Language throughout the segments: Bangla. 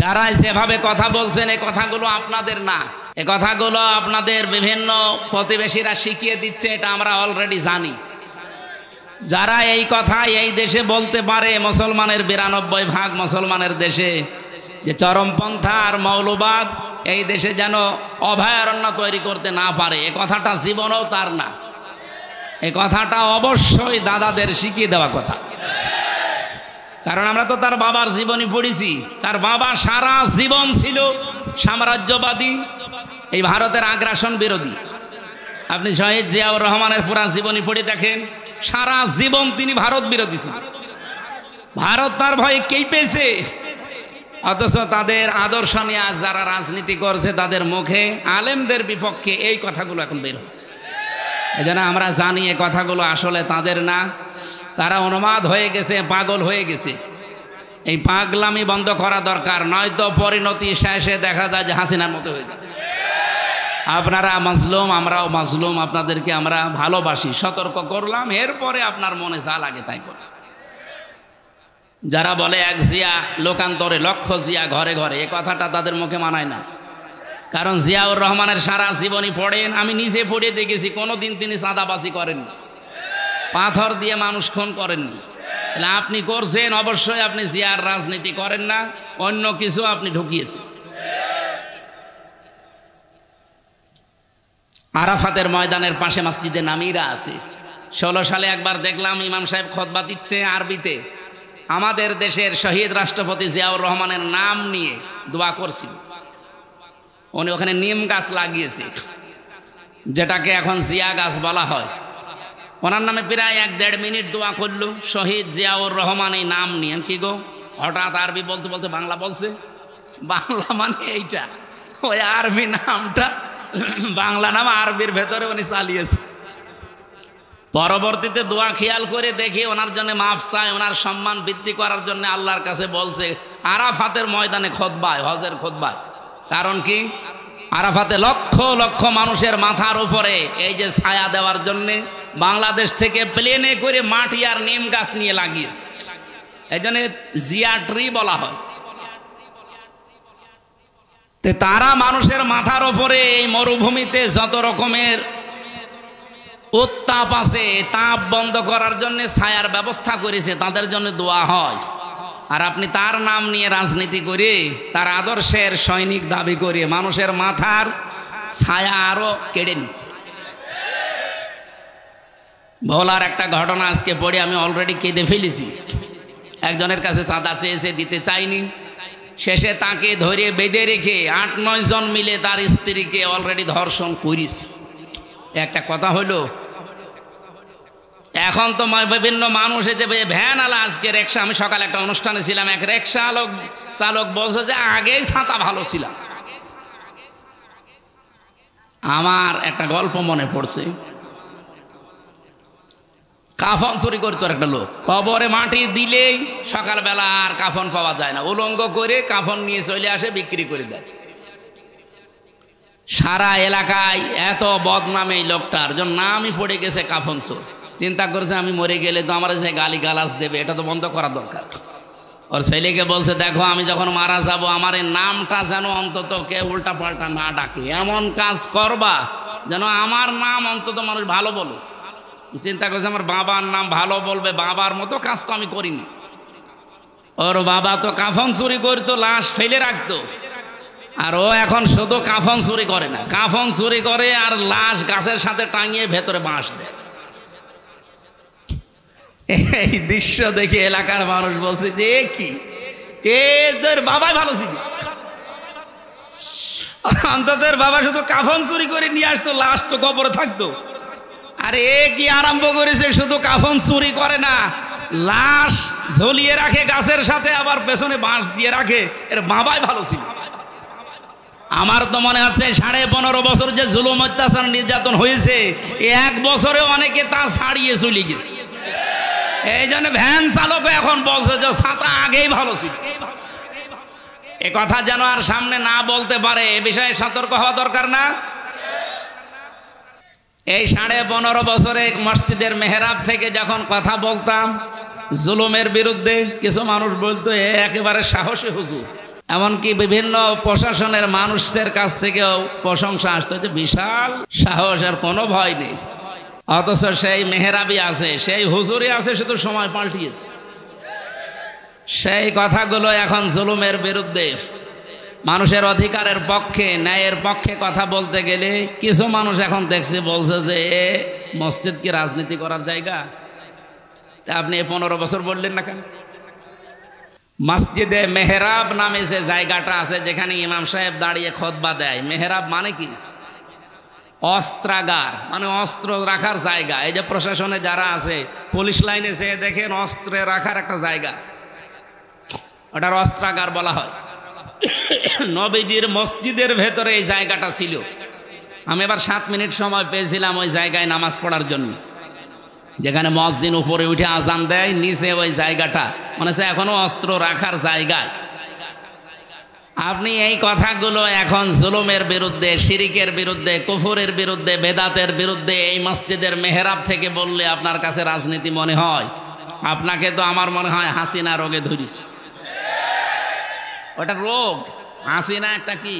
যারা যেভাবে কথা বলছেন এই কথাগুলো আপনাদের না, এই কথাগুলো আপনাদের বিভিন্ন প্রতিবেশীরা শিখিয়ে দিচ্ছে, এটা আমরা অলরেডি জানি। যারা এই কথা এই দেশে বলতে পারে, মুসলমানের 92% মুসলমানের দেশে, যে চরমপন্থা আর মৌলবাদ এই দেশে যেন অভয়ারণ্য তৈরি করতে না পারে, এ কথাটা জীবনেও তার না। এই কথাটা অবশ্যই দাদাদের শিখিয়ে দেওয়া কথা। কারণ আমরা তো তার বাবার জীবনী পড়েছি। তার বাবা সারা জীবন ছিল সাম্রাজ্যবাদী, এই ভারতের আগ্রাসন বিরোধী। আপনি শহীদ জিয়াউর রহমানের পুরা জীবনী পড়ে দেখেন, সারা জীবন তিনি ভারত বিরোধী ছিলেন। ভারত তার ভয়ে কেঁপেছে, অথচ তাদের আদর্শ নিয়ে আজ যারা রাজনীতি করছে তাদের মুখে আলেমদের বিপক্ষে এই কথাগুলো এখন বের হচ্ছে। এই জন্য আমরা জানি এই কথাগুলো আসলে তাদের না, তারা উন্মাদ হয়ে গেছে, পাগল হয়ে গেছে। এই পাগলামি বন্ধ করা দরকার, নয়তো পরিণতি শেষে দেখা যায় যে হাসিনার মতো হয়ে গেছে। আপনারা মাজলুম, আমরাও মাজলুম, আপনাদেরকে আমরা ভালোবাসি, সতর্ক করলাম, এরপরে আপনার মনে যা লাগে তাই করুন। যারা বলে এক জিয়া লোকান্তরে লক্ষ জিয়া ঘরে ঘরে, এ কথাটা তাদের মুখে মানায় না। কারণ জিয়াউর রহমানের সারা জীবনী পড়েন, আমি নিজে পড়ে দেখেছি, কোনোদিন তিনি চাঁদাবাজি করেননি, পাথর দিয়ে মানুষ খুন করেননি। তাহলে আপনি করছেন, অবশ্যই আপনি জিয়ার রাজনীতি করেন না, অন্য কিছু আপনি ঢুকিয়েছেন। আরাফাতের ময়দানের পাশে মসজিদে নামিরা আছে। 16 সালে একবার দেখলাম ইমাম সাহেব খুতবা দিচ্ছে আরবিতে, আমাদের দেশের শহীদ রাষ্ট্রপতি জিয়াউর রহমানের নাম নিয়ে দোয়া করছিল। উনি ওখানে নিম গাছ লাগিয়েছে, যেটাকে এখন জিয়া গাছ বলা হয়। ওনার নামে প্রায় 1-1.5 মিনিট দোয়া করলো শহীদ জিয়াউর রহমান এই নাম নিয়ে। কি গো, হঠাৎ আরবি বলতে বলতে বাংলা বলছে? বাংলা মানে এইটা, ওই আরবি নামটা বাংলা নাম আরবির ভেতরে উনি চালিয়েছে। পরবর্তীতে দোয়া খেয়াল করে দেখি ওনার জন্য মাফ চায়, ওনার সম্মান বৃদ্ধি করার জন্য আল্লাহর কাছে বলছে আরাফাতের ময়দানে খুতবায়, হজের খুতবায়। কারণ কি, আরাফাতে লক্ষ লক্ষ মানুষের মাথার উপরে এই যে ছায়া দেওয়ার জন্যে বাংলাদেশ থেকে প্লেনে করে মাটি আর নিম গাছ নিয়ে লাগিয়েছে, এই জন্য জিয়া ট্রি বলা হয়। তারা মানুষের মাথার উপরে এই মরুভূমিতে যত রকমের উত্তাপ আছে, তাপ বন্ধ করার জন্য ছায়ার ব্যবস্থা করেছে, তাদের জন্য দোয়া হয়। আর আপনি তার নাম নিয়ে রাজনীতি করে, তার আদর্শের সৈনিক দাবি করে মানুষের মাথার ছায়া আরো কেড়ে নিচ্ছে। ভোলার একটা ঘটনা আজকে পড়ে আমি অলরেডি কেঁদে ফেলেছি। একজনের কাছে চাঁদা চেয়েছে, দিতে চাইনি, শেষে তাকে ধরে বেঁধে রেখে 8-9 জন মিলে তার স্ত্রীকে অলরেডি ধর্ষণ করেছে। একটা কথা হলো, এখন তো বিভিন্ন মানুষ যে ভ্যান আলা, আজকে রিক্সা, আমি সকালে একটা অনুষ্ঠানে ছিলাম, এক রিক্সা চালক বলছে যে আগেই ছাতা ভালো ছিল। আমার একটা গল্প মনে পড়ছে, কাফন চুরি করতো একটা লোক, কবরে মাটি দিলেই সকালবেলা আর কাফন পাওয়া যায় না, উলঙ্গ করে কাফন নিয়ে চলে আসে, বিক্রি করে দেয়। সারা এলাকায় এত বদনাম এই লোকটার জন্য নামই পড়ে গেছে কাফন চোর। চিন্তা করছে আমি মরে গেলে তো আমার যে গালি গালাজ দেবে, এটা তো বন্ধ করা দরকার। ওর ছেলেকে বলছে, দেখো আমি যখন মারা যাব আমার এই নামটা যেন অন্তত কে উল্টা পাল্টা না ডাকে, এমন কাজ করবা যেন আমার নাম অন্তত মানুষ ভালো বলে। চিন্তা করছে আমার বাবার নাম ভালো বলবে, বাবার মতো কাজ তো আমি করিনি। ওর বাবা তো কাফন চুরি করতো, লাশ ফেলে রাখতো, আর ও এখন শুধু কাফন চুরি করে না, কাফন চুরি করে আর লাশ গাছের সাথে টাঙিয়ে ভেতরে বাঁশ দেয়। এই দৃশ্য দেখে এলাকার মানুষ বলছে যে কি, এদের বাবাই ভালো ছিল, অন্তত বাবা শুধু কাফন চুরি করে নিয়ে আসতো, লাশ তো কবরে থাকতো। আর এ কি আরম্ভ করেছে, শুধু কাফন চুরি করে না, লাশ ঝুলিয়ে রাখে গাছের সাথে, আবার পেছনে বাঁশ দিয়ে রাখে। এর বাবাই ভালো ছিল। আমার তো মনে হচ্ছে 15.5 বছর যে জুলুম অত্যাচার নির্যাতন হয়েছে, 1 বছরে অনেকে তা ছাড়িয়ে চলে গেছে। এই জন্য ভ্যান চালক এখন বলছে যে ছাতা আগেই ভালো ছিল। এ কথা যেন আর সামনে না বলতে পারে, এ বিষয়ে সতর্ক হওয়া দরকার না? এই 15.5 বছরে মসজিদের মেহরাব থেকে যখন কথা বলতাম জুলুমের বিরুদ্ধে, কিছু মানুষ বলতো একেবারে সাহসী হুজুর। এমনকি বিভিন্ন প্রশাসনের মানুষদের কাছ থেকেও প্রশংসা আসতো যে বিশাল সাহস, আর কোনো ভয় নেই। অথচ সেই মেহরাবি আছে, সেই হুজুরি আছে, শুধু সময় পাল্টিয়েছে। সেই কথাগুলো এখন জুলুমের বিরুদ্ধে, মানুষের অধিকারের পক্ষে, ন্যায়ের পক্ষে কথা বলতে গেলে কিছু মানুষ এখন দেখছি বলছে যে মসজিদ কি রাজনীতি করার জায়গা? তা আপনি 15 বছর বললেন না কেন? মসজিদে মেহরাব নামে যে জায়গাটা আছে যেখানে ইমাম সাহেব দাঁড়িয়ে খুতবা দেয়, মেহরাব মানে কি? অস্ত্রাগার, মানে অস্ত্র রাখার জায়গা। এই যে প্রশাসনে যারা আছে, পুলিশ লাইনে যে দেখেন অস্ত্রে রাখার একটা জায়গা আছে, ওটার অস্ত্রাগার বলা হয়। নবীজির মসজিদের ভেতরে এই জায়গাটা ছিল। আমি এবার 7 মিনিট সময় পেয়েছিলাম ওই জায়গায় নামাজ পড়ার জন্য, যেখানে মুয়াজ্জিন উপরে উঠে আজান দেয়, নিচে ওই জায়গাটা মনে হচ্ছে এখনো অস্ত্র রাখার জায়গায়। আপনি এই কথাগুলো এখন জুলুমের বিরুদ্ধে, শিরিকের বিরুদ্ধে, কুফরের বিরুদ্ধে, বেদাতের বিরুদ্ধে এই মসজিদের মেহরাব থেকে বললে আপনার কাছে রাজনীতি মনে হয়? আপনাকে তো আমার মনে হয় হাসিনা রোগে ধরিস। ওটা রোগ, হাসিনা একটা কি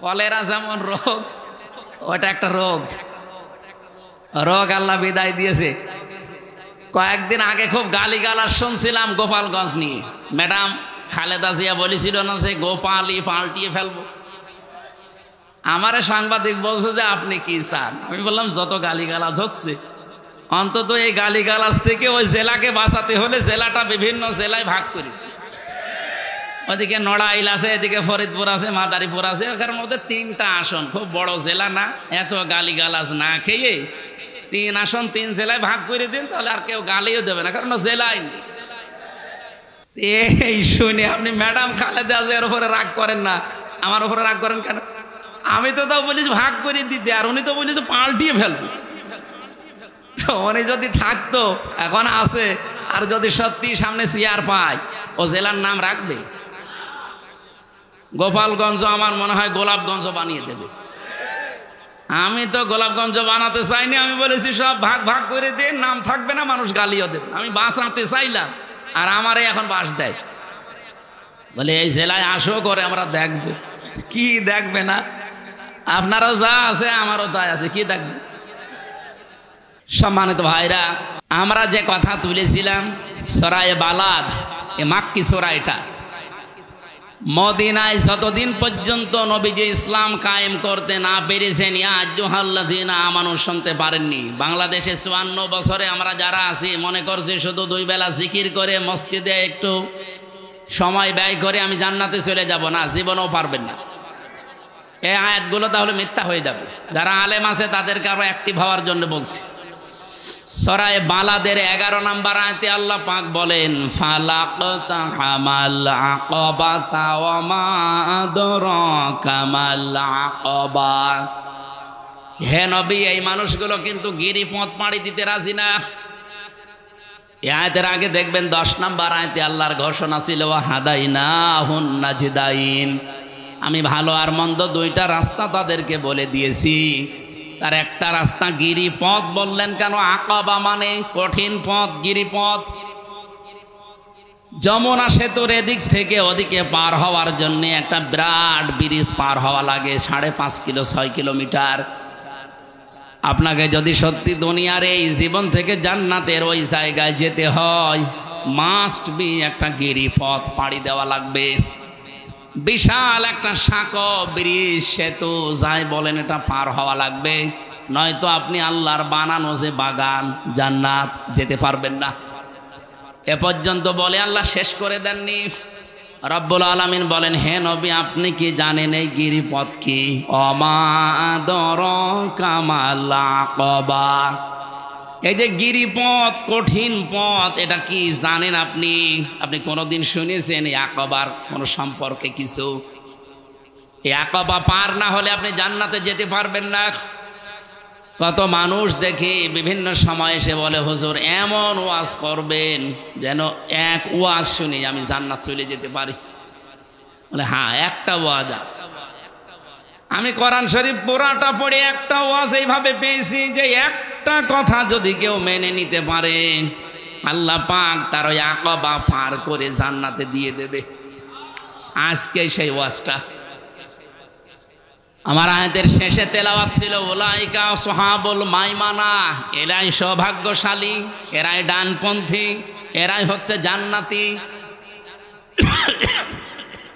কলেরা যেমন রোগ, ওটা একটা রোগ। রোগ আল্লাহ বিদায় দিয়েছে। কয়েকদিন আগে খুব গালিগালাজ শুনছিলাম গোপালগঞ্জ নিয়ে। ম্যাডাম খালেদা জিয়া বলেছিল না যে গোপালই পাল্টিয়ে ফেলবো। আমারে সাংবাদিক বলছে যে আপনি কি চান? আমি বললাম যত গালিগালাজ হচ্ছে, অন্তত এই গালিগালাজ থেকে ওই জেলাকে বাঁচাতে হলে জেলাটা বিভিন্ন জেলায় ভাগ করি। ওদিকে নড়াইল আছে, এদিকে ফরিদপুর আছে, মাদারীপুর আছে, ওখানে মধ্যে 3টা আসন, খুব বড় জেলা না। এত গালিগালাজ না খেয়ে 3 আসন 3 জেলায় ভাগ করে দিন, তাহলে আর কেউ গালিও দেবে না, কারণ জেলায় নেই। এই শুনে আপনি ম্যাডাম খালেদা জিয়ার উপরে রাগ করেন না, আমার উপরে রাগ করেন কেন? আমি তো তাও বলিস ভাগ করে দিতে, আর উনি তো বলিস পাল্টিয়ে ফেলবো। তো উনি যদি থাকতো, এখন আছে, আর যদি সত্যি সামনে চেয়ার পায়, ও জেলার নাম রাখবে? গোপালগঞ্জ আমার মনে হয় গোলাপগঞ্জ বানিয়ে দেবে। আমি তো গোলাপগঞ্জ বানাতে চাইনি, আমি বলেছি সব ভাগ ভাগ করে দিয়ে নাম থাকবে না, মানুষ গালিও দেবে। আমি বাঁচাতে চাইলাম, আর আমারে এখন বাস দেয়, বলে এই জেলায় আসো করে আমরা দেখবো। কি দেখবে না? আপনারও যা আছে আমারও তাই আছে, কি দেখবে? সম্মানিত ভাইরা, আমরা যে কথা তুলেছিলাম সরায়ে বালাদ, এ মাক্কি সূরা, এটা মদিনায় যতদিন পর্যন্ত নবীজি ইসলাম কায়েম করতে না পেরেছেন, ইয়া আইয়ুহাল্লাযীনা আমানু শুনতে পারেননি। বাংলাদেশে 54 বছরে আমরা যারা আছি মনে করছি শুধু 2 বেলা জিকির করে মসজিদে একটু সময় ব্যয় করে আমি জান্নাতে চলে যাব, না, জীবনেও পারবেন না। এই আয়াতগুলো তাহলে মিথ্যা হয়ে যাবে। যারা আলেম আছে তাদেরকে আরো অ্যাক্টিভ হওয়ার জন্য বলছি। সূরা বালাদের 11 নম্বর আয়াতে আল্লাহ পাক বলেন, ফালাকতাহামাল আকাবাতা ওয়া মা আদরাকা মাল আকাবা। হে নবী, এই মানুষগুলো কিন্তু গিরিপথ পাড়ি দিতে রাজি না। এই আয়াতের আগে দেখবেন 10 নম্বর আয়াতে আল্লাহর ঘোষণা ছিল, ওয়া হাদাইনাহুন নাজদাইন, আমি ভালো আর মন্দ 2টা রাস্তা তাদেরকে বলে দিয়েছি। তার একটা রাস্তা গিরিপথ বললেন কেন? আকাবা মানে কঠিন পথ, গিরিপথ। যমুনা সেতুর এদিক থেকে ওদিকে পার হওয়ার জন্য একটা বিরাট ব্রিজ পার হওয়া লাগে, 5.5 কিলো 6 কিলোমিটার। আপনাকে যদি সত্যি দুনিয়ার এই জীবন থেকে জান্নাতের ওই জায়গায় যেতে হয়, মাস্ট বি একটা গিরিপথ পাড়ি দেওয়া লাগবে। বিশাল একটা সাঁকো ব্রিজ, সেতু যাই বলেন, এটা পার হওয়া লাগবে, নয়তো আপনি আল্লাহর বানানো যে বাগান জান্নাত যেতে পারবেন না। এ পর্যন্ত বলে আল্লাহ শেষ করে দেননি। রব্বুল আলামিন বলেন, হে নবী, আপনি কি জানেন এই গিরিপথ কি? ওমা আদরাকা মাল আকাবা, এই যে গিরিপথ, কঠিন পথ, এটা কি জানেন আপনি? আপনি কোনোদিন শুনেছেন এই আকাবার কোনো সম্পর্কে কিছু? এই আকাবা পার না হলে আপনি জান্নাতে যেতে পারবেন না। কত মানুষ দেখি বিভিন্ন সময় এসে বলে, হুজুর এমন ওয়াজ করবেন যেন এক ওয়াজ শুনি আমি জান্নাত চলে যেতে পারি। বলে হ্যাঁ, একটা ওয়াজ আছে। আমি কোরআন শরীফ পুরাটা পড়ে একটা ওয়াজ এইভাবে পেয়েছি যে একটা কথা যদি কেউ মেনে নিতে পারে, আল্লাহ পাক তার ওই আকাবা পার করে জান্নাতে দিয়ে দেবে। আজকে সেই ওয়াজটা আমার আয়াতের শেষে তেলাওয়াত ছিল, উলাইকা আসহাবুল মাইমানা, এরাই সৌভাগ্যশালী, এরাই ডানপন্থী, এরাই হচ্ছে জান্নাতি।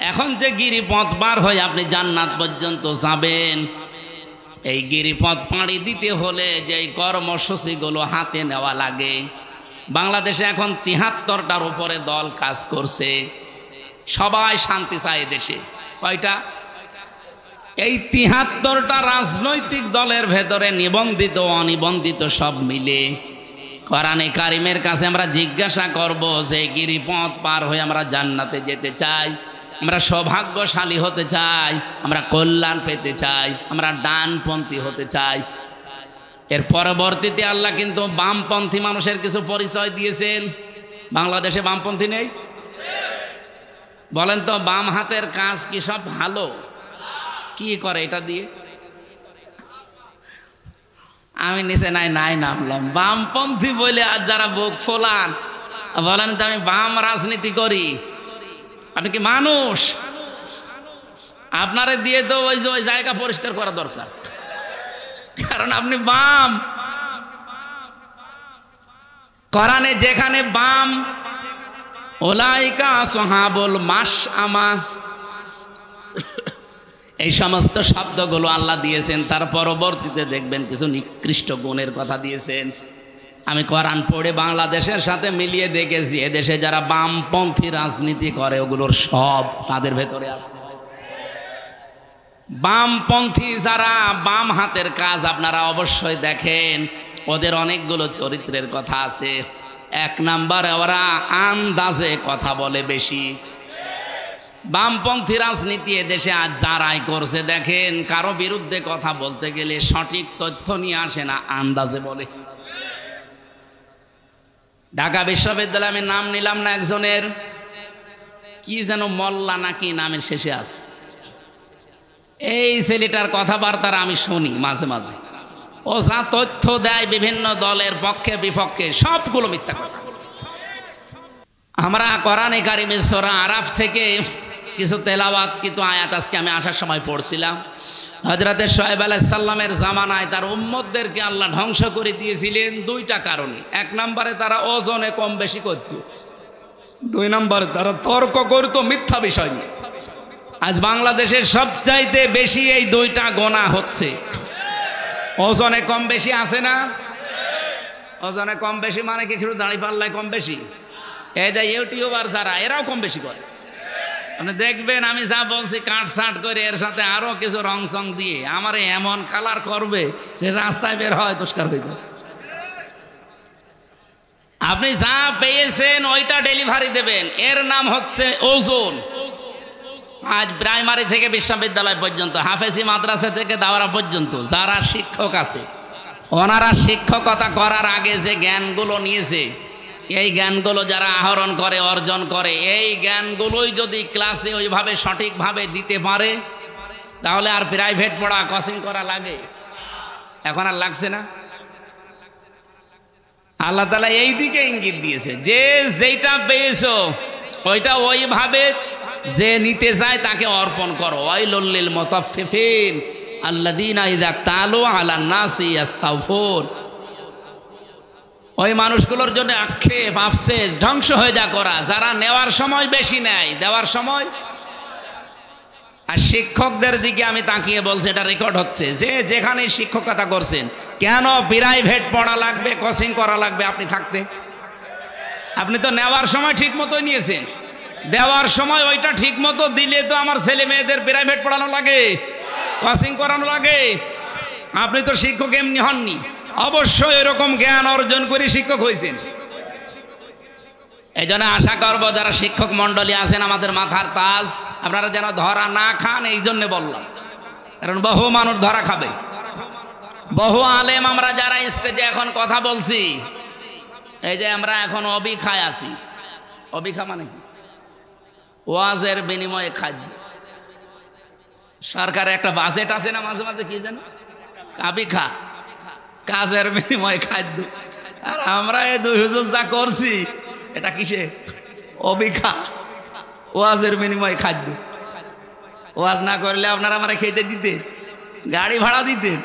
এখন যে গিরিপথ পার হয়ে আপনি জান্নাত পর্যন্ত যাবেন, এই গিরিপথ পাড়ি দিতে হলে যে কর্মসূচিগুলো হাতে নেওয়া লাগে, বাংলাদেশে এখন ৭৩টার উপরে দল কাজ করছে, সবাই শান্তি চায় দেশে। কয়টা? এই ৭৩টা রাজনৈতিক দলের ভেতরে নিবন্ধিত অনিবন্ধিত সব মিলে কোরআনে কারিমের কাছে আমরা জিজ্ঞাসা করব যে গিরিপথ পার হয়ে আমরা জান্নাতে যেতে চাই, আমরা সৌভাগ্যশালী হতে চাই, আমরা কল্যাণ পেতে চাই, আমরা ডানপন্থী হতে চাই। এর পরবর্তীতে আল্লাহ কিন্তু বামপন্থী মানুষের কিছু পরিচয় দিয়েছেন। বাংলাদেশে বামপন্থী নেই? বলেন তো, বাম হাতের কাজ কি সব ভালো? কি করে এটা দিয়ে? আমি নিচে নাই নামলাম। বামপন্থী বলে আর যারা বুক ফোলান, বলেন তো আমি বাম রাজনীতি করি। আপনি কি মানুষ? আপনারে দিয়ে তো ওই জায়গা পরিষ্কার করা দরকার, কারণ আপনি বাম। কোরআনে যেখানে বাম উলাইকা আসহাবুল মাশআমা এই সমস্ত শব্দগুলো আল্লাহ দিয়েছেন, তার পরবর্তীতে দেখবেন কিছু নিকৃষ্ট গুণের কথা দিয়েছেন। আমি কোরআন পড়ে বাংলাদেশের সাথে মিলিয়ে দেখেছি, এদেশে যারা বামপন্থী রাজনীতি করে ওগুলোর সব তাদের ভেতরে আছে। বামপন্থী যারা বাম হাতের কাজ আপনারা অবশ্যই দেখেন, ওদের অনেকগুলো চরিত্রের কথা আছে। ১ নম্বরে ওরা আন্দাজে কথা বলে বেশি। বামপন্থী রাজনীতি এদেশে আজ যারাই করছে দেখেন, কারো বিরুদ্ধে কথা বলতে গেলে সঠিক তথ্য নিয়ে আসে না, আন্দাজে বলে। ঢাকা বিশ্ববিদ্যালয়ে আমি নাম নিলাম না একজনের, কি যেন মোল্লা নাকি নামের শেষে আছে, এই ছেলেটার কথাবার্তা আমি শুনি মাঝে মাঝে। ও যা তথ্য দেয় বিভিন্ন দলের পক্ষে বিপক্ষে, সবগুলো মিথ্যা কথা। আমরা কোরআনে কারিমে সূরা আরাফ থেকে কিছু তেলাওয়াত কিন্তু আয়াত আজকে আমি আসার সময় পড়ছিলাম। হযরতে শুআয়ব আলাইহিস সালামের জামানায় তার উম্মতদেরকে আল্লাহ ধ্বংস করে দিয়েছিলেন 2টা কারণে। 1 নম্বরে তারা ওজনে কম বেশি করত, 2 নম্বরে তারা তর্ক করত মিথ্যা বিষয় নিয়ে। আজ বাংলাদেশের সবচাইতে বেশি এই 2টা গোনা হচ্ছে। ওজনে কম বেশি আছে না? ওজনে কম বেশি মানে কি শুধু দাঁড়িপাল্লায় কম বেশি? এই যে ইউটিউবার যারা, এরাও কম বেশি করে। আপনি দেখবেন আমি যা বলছি কাটছাট করে এর সাথে আরো কিছু রং সং দিয়ে আমার এমন কালার করবে যে রাস্তায় বের হয় তুষ্কার হইত। আপনি যা পেয়েছেন ওইটা ডেলিভারি দেবেন, এর নাম হচ্ছে ওজন। আজ প্রাইমারি থেকে বিশ্ববিদ্যালয় পর্যন্ত, হাফেজি মাদ্রাসা থেকে দাওরা পর্যন্ত যারা শিক্ষক আছে, ওনারা শিক্ষকতা করার আগে যে জ্ঞানগুলো নিয়েছে, এই জ্ঞানগুলো যারা আহরণ করে অর্জন করে, এই জ্ঞানগুলোই যদি ক্লাসে ওইভাবে সঠিকভাবে দিতে পারে, তাহলে আর প্রাইভেট পড়া কোচিং করা লাগে? এখন আর লাগছে না। আল্লাহ তাআলা এই দিকে ইঙ্গিত দিয়েছে যে যেটা পেয়েছো ওইটা ওইভাবে যে নিতে যায় তাকে অর্পণ করো। ওয়াইলুল লিল মুতাফফিফিন আল্লাযীনা ইযা তালু আলান নাসি ইস্তাওফুন। ওই মানুষগুলোর জন্য আক্ষেপ, আফসোস, ধ্বংস হয়ে যা করা, যারা নেওয়ার সময় বেশি নেয়, দেওয়ার সময়। আর শিক্ষকদের দিকে আমি তাকিয়ে বলছি, এটা রেকর্ড হচ্ছে, যে যেখানে শিক্ষকতা করছেন, কেন প্রাইভেট পড়া লাগবে, কোচিং করা লাগবে আপনি থাকতে? আপনি তো নেওয়ার সময় ঠিক মতোই নিয়েছেন, দেওয়ার সময় ওইটা ঠিক মতো দিলে তো আমার ছেলে মেয়েদের প্রাইভেট পড়ানো লাগে, কোচিং করানো লাগে। আপনি তো শিক্ষক এমনি হননি, অবশ্যই এরকম জ্ঞান অর্জন করে শিক্ষক হয়েছেন। এই জন্য আশা করবো যারা শিক্ষক মন্ডলী আছেন, আমাদের মাথার তাজ, আপনারা যেন ধরা না খান, এই জন্য বললাম। কারণ বহু মানুষ ধরা খাবে, বহু আলেম আমরা যারা স্টেজে এখন কথা বলছি, এই যে আমরা এখন অবিখায় আছি। অবিখা মানে কি? ওয়াজের বিনিময়ে খাদ্য। সরকারের একটা বাজেট আছে না মাঝে মাঝে, কি জানো, কাবিখা, কাজের বিনিময়ে খাদ্য। আর আমরা এই 2 হুজুর যা করছি, এটা কিসে? অবিখা, ওয়াজের বিনিময়ে খাদ্য। ওয়াজ না করলে আপনারা আমরা খেতে দিতেন, গাড়ি ভাড়া দিতেন।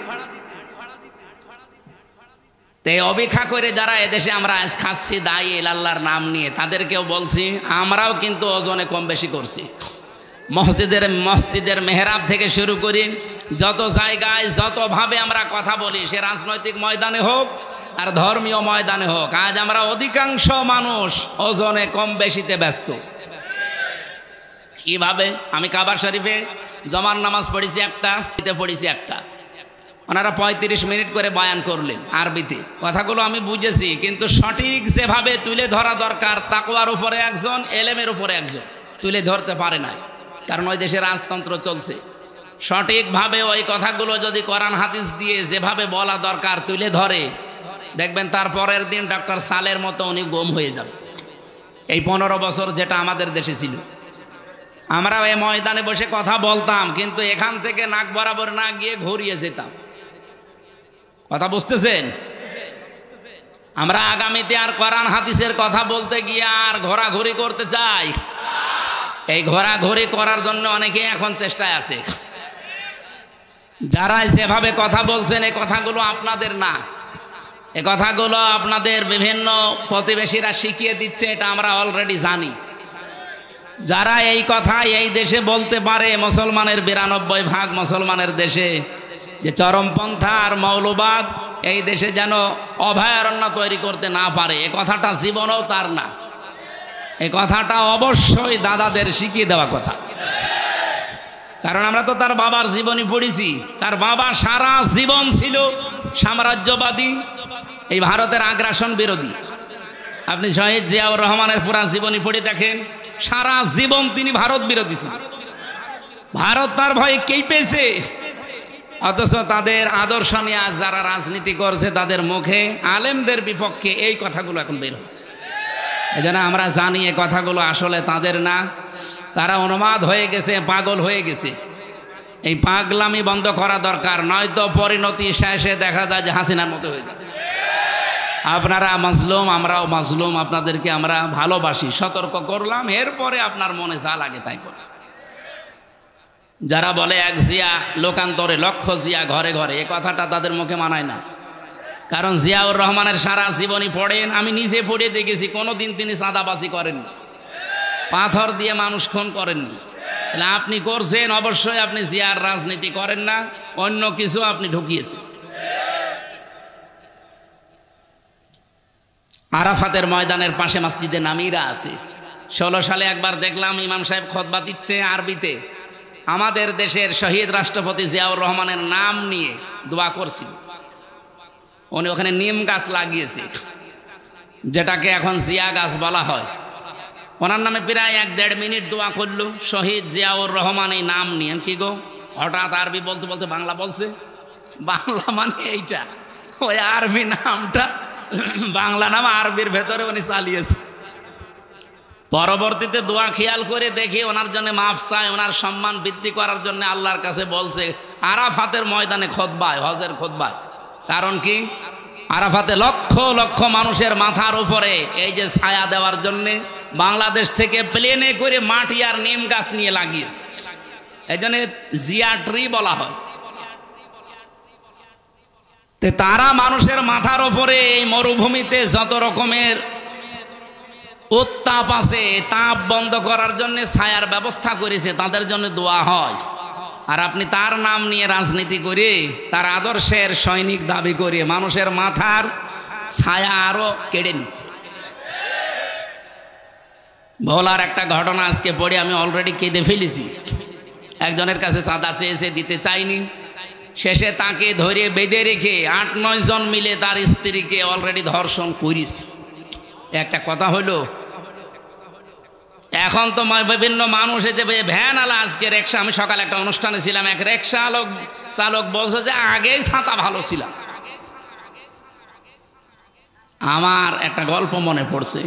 তাই অপেক্ষা করে যারা এদেশে আমরা আজ খাচ্ছি দায়ী আল্লাহর নাম নিয়ে, তাদেরকেও বলছি আমরাও কিন্তু ওজনে কম বেশি করছি। মসজিদের মেহরাব থেকে শুরু করি যত জায়গায় যতভাবে আমরা কথা বলি, সে রাজনৈতিক ময়দানে হোক আর ধর্মীয় ময়দানে হোক, আজ আমরা অধিকাংশ মানুষ ওজনে কম বেশিতে ব্যস্ত। কিভাবে? আমি কাবা শরীফে জমার নামাজ পড়েছি একটা, পড়েছি একটা, ওনারা 35 মিনিট করে বয়ান করলেন আরবিতে। কথাগুলো আমি বুঝেছি, কিন্তু সঠিক যেভাবে তুলে ধরা দরকার, তাকওয়ার উপরে একজন, এলেমের উপরে একজন তুলে ধরতে পারে না, কারণ ওই দেশে রাজতন্ত্র চলছে। সঠিকভাবে ওই কথাগুলো যদি কোরআন হাদিস দিয়ে যেভাবে বলা দরকার তুলে ধরে, দেখবেন তারপরের দিন ডক্টর সালের মতো উনি গুম হয়ে যাবে। এই 15 বছর যেটা আমাদের দেশে ছিল, আমরা এই ময়দানে বসে কথা বলতাম, কিন্তু এখান থেকে নাক বরাবর না গিয়ে ঘুরিয়ে যেতাম। কথা বুঝতেছেন? আমরা আগামীতে আর কোরআন হাদিসের কথা বলতে গিয়ে আর ঘোরাঘুরি করতে চাই? এই ঘোরাঘুরি করার জন্য অনেকে এখন চেষ্টায় আছে। যারা যেভাবে কথা বলছেন, এই কথাগুলো আপনাদের না, এই কথাগুলো আপনাদের বিভিন্ন প্রতিবেশীরা শিখিয়ে দিচ্ছে, এটা আমরা অলরেডি জানি। যারা এই কথা এই দেশে বলতে পারে, মুসলমানের 92% মুসলমানের দেশে, যে চরমপন্থা আর মৌলবাদ এই দেশে যেন অভয়ারণ্য তৈরি করতে না পারে, এ কথাটা জীবনেও তার না। এই কথাটা অবশ্যই দাদাদের শিখিয়ে দেওয়া কথা, কারণ আমরা তো তার বাবার জীবনী পড়েছি। তার বাবা সারা জীবন ছিল সাম্রাজ্যবাদী, এই ভারতের আগ্রাসন বিরোধী। আপনি শহীদ জিয়াউর রহমানের পুরা জীবনী পড়ে দেখেন, সারা জীবন তিনি ভারত বিরোধী ছিলেন। ভারত তার ভয়ে কেঁপেছে, অথচ তাদের আদর্শ নিয়ে আজ যারা রাজনীতি করছে, তাদের মুখে আলেমদের বিপক্ষে এই কথাগুলো এখন বের হচ্ছে। এই জন্য আমরা জানি এই কথাগুলো আসলে তাদের না, তারা উন্মাদ হয়ে গেছে, পাগল হয়ে গেছে। এই পাগলামি বন্ধ করা দরকার, নয়তো পরিণতি শেষে দেখা যায় যে হাসিনার মতো হয়ে গেছে। আপনারা মাজলুম, আমরাও মাজলুম, আপনাদেরকে আমরা ভালোবাসি, সতর্ক করলাম, এরপরে আপনার মনে যা লাগে তাই করুন। যারা বলে এক জিয়া লোকান্তরে লক্ষ জিয়া ঘরে ঘরে, এ কথাটা তাদের মুখে মানায় না। কারণ জিয়াউর রহমানের সারা জীবনী পড়েন, আমি নিজে পড়ে দেখেছি, কোনোদিন তিনি চাঁদাবাজি করেননি, পাথর দিয়ে মানুষ খুন করেননি। তাহলে আপনি করছেন, অবশ্যই আপনি জিয়ার রাজনীতি করেন না, অন্য কিছু আপনি ঢুকিয়েছেন। আরাফাতের ময়দানের পাশে মসজিদে নামিরা আছে। 16 সালে একবার দেখলাম ইমাম সাহেব খুতবা দিচ্ছে আরবিতে, আমাদের দেশের শহীদ রাষ্ট্রপতি জিয়াউর রহমানের নাম নিয়ে দোয়া করছিল। উনি ওখানে নিম গাছ লাগিয়েছে, যেটাকে এখন জিয়া গাছ বলা হয়। ওনার নামে প্রায় 1-1.5 মিনিট দোয়া করলো, শহীদ জিয়াউর রহমান এই নাম নিয়ে। কি গো, হঠাৎ আরবি বলতে বলতে বাংলা বলছে? বাংলা মানে এইটা, ওই আরবি নামটা বাংলা নাম আরবির ভেতরে উনি চালিয়েছে। পরবর্তীতে দোয়া খেয়াল করে দেখি ওনার জন্য মাফ চায়, ওনার সম্মান বৃদ্ধি করার জন্য আল্লাহর কাছে বলছে আরাফাতের ময়দানে খুতবায়, হজের খুতবায়। কারণ কি? আরাফাতে লক্ষ লক্ষ মানুষের মাথার উপরে এই যে ছায়া দেওয়ার জন্য বাংলাদেশ থেকে প্লেনে করে মাটি আর নিম গাছ নিয়ে লাগিয়েছে, এই জন্য জিয়া ট্রি বলা হয়। তারা মানুষের মাথার উপরে এই মরুভূমিতে যত রকমের উত্তাপ আছে, তাপ বন্ধ করার জন্য ছায়ার ব্যবস্থা করেছে, তাদের জন্য দোয়া হয়। আর আপনি তার নাম নিয়ে রাজনীতি করে, তার আদর্শের সৈনিক দাবি করে মানুষের মাথার ছায়া আরো কেড়ে নিচ্ছে। ভোলার একটা ঘটনা আজকে পড়ে আমি অলরেডি কেঁদে ফেলেছি। একজনের কাছে চাঁদা চেয়েছে, দিতে চাইনি, শেষে তাকে ধরে বেঁধে রেখে 8-9 জন মিলে তার স্ত্রীকে অলরেডি ধর্ষণ করেছে। একটা কথা হলো, এখন তো বিভিন্ন মানুষ ভ্যান আলা, আজকে রিক্সা, আমি সকালে একটা অনুষ্ঠানে ছিলাম, এক রিক্সা চালক বলছে যে আগেই ছাতা ভালো ছিল। আমার একটা গল্প মনে পড়ছে,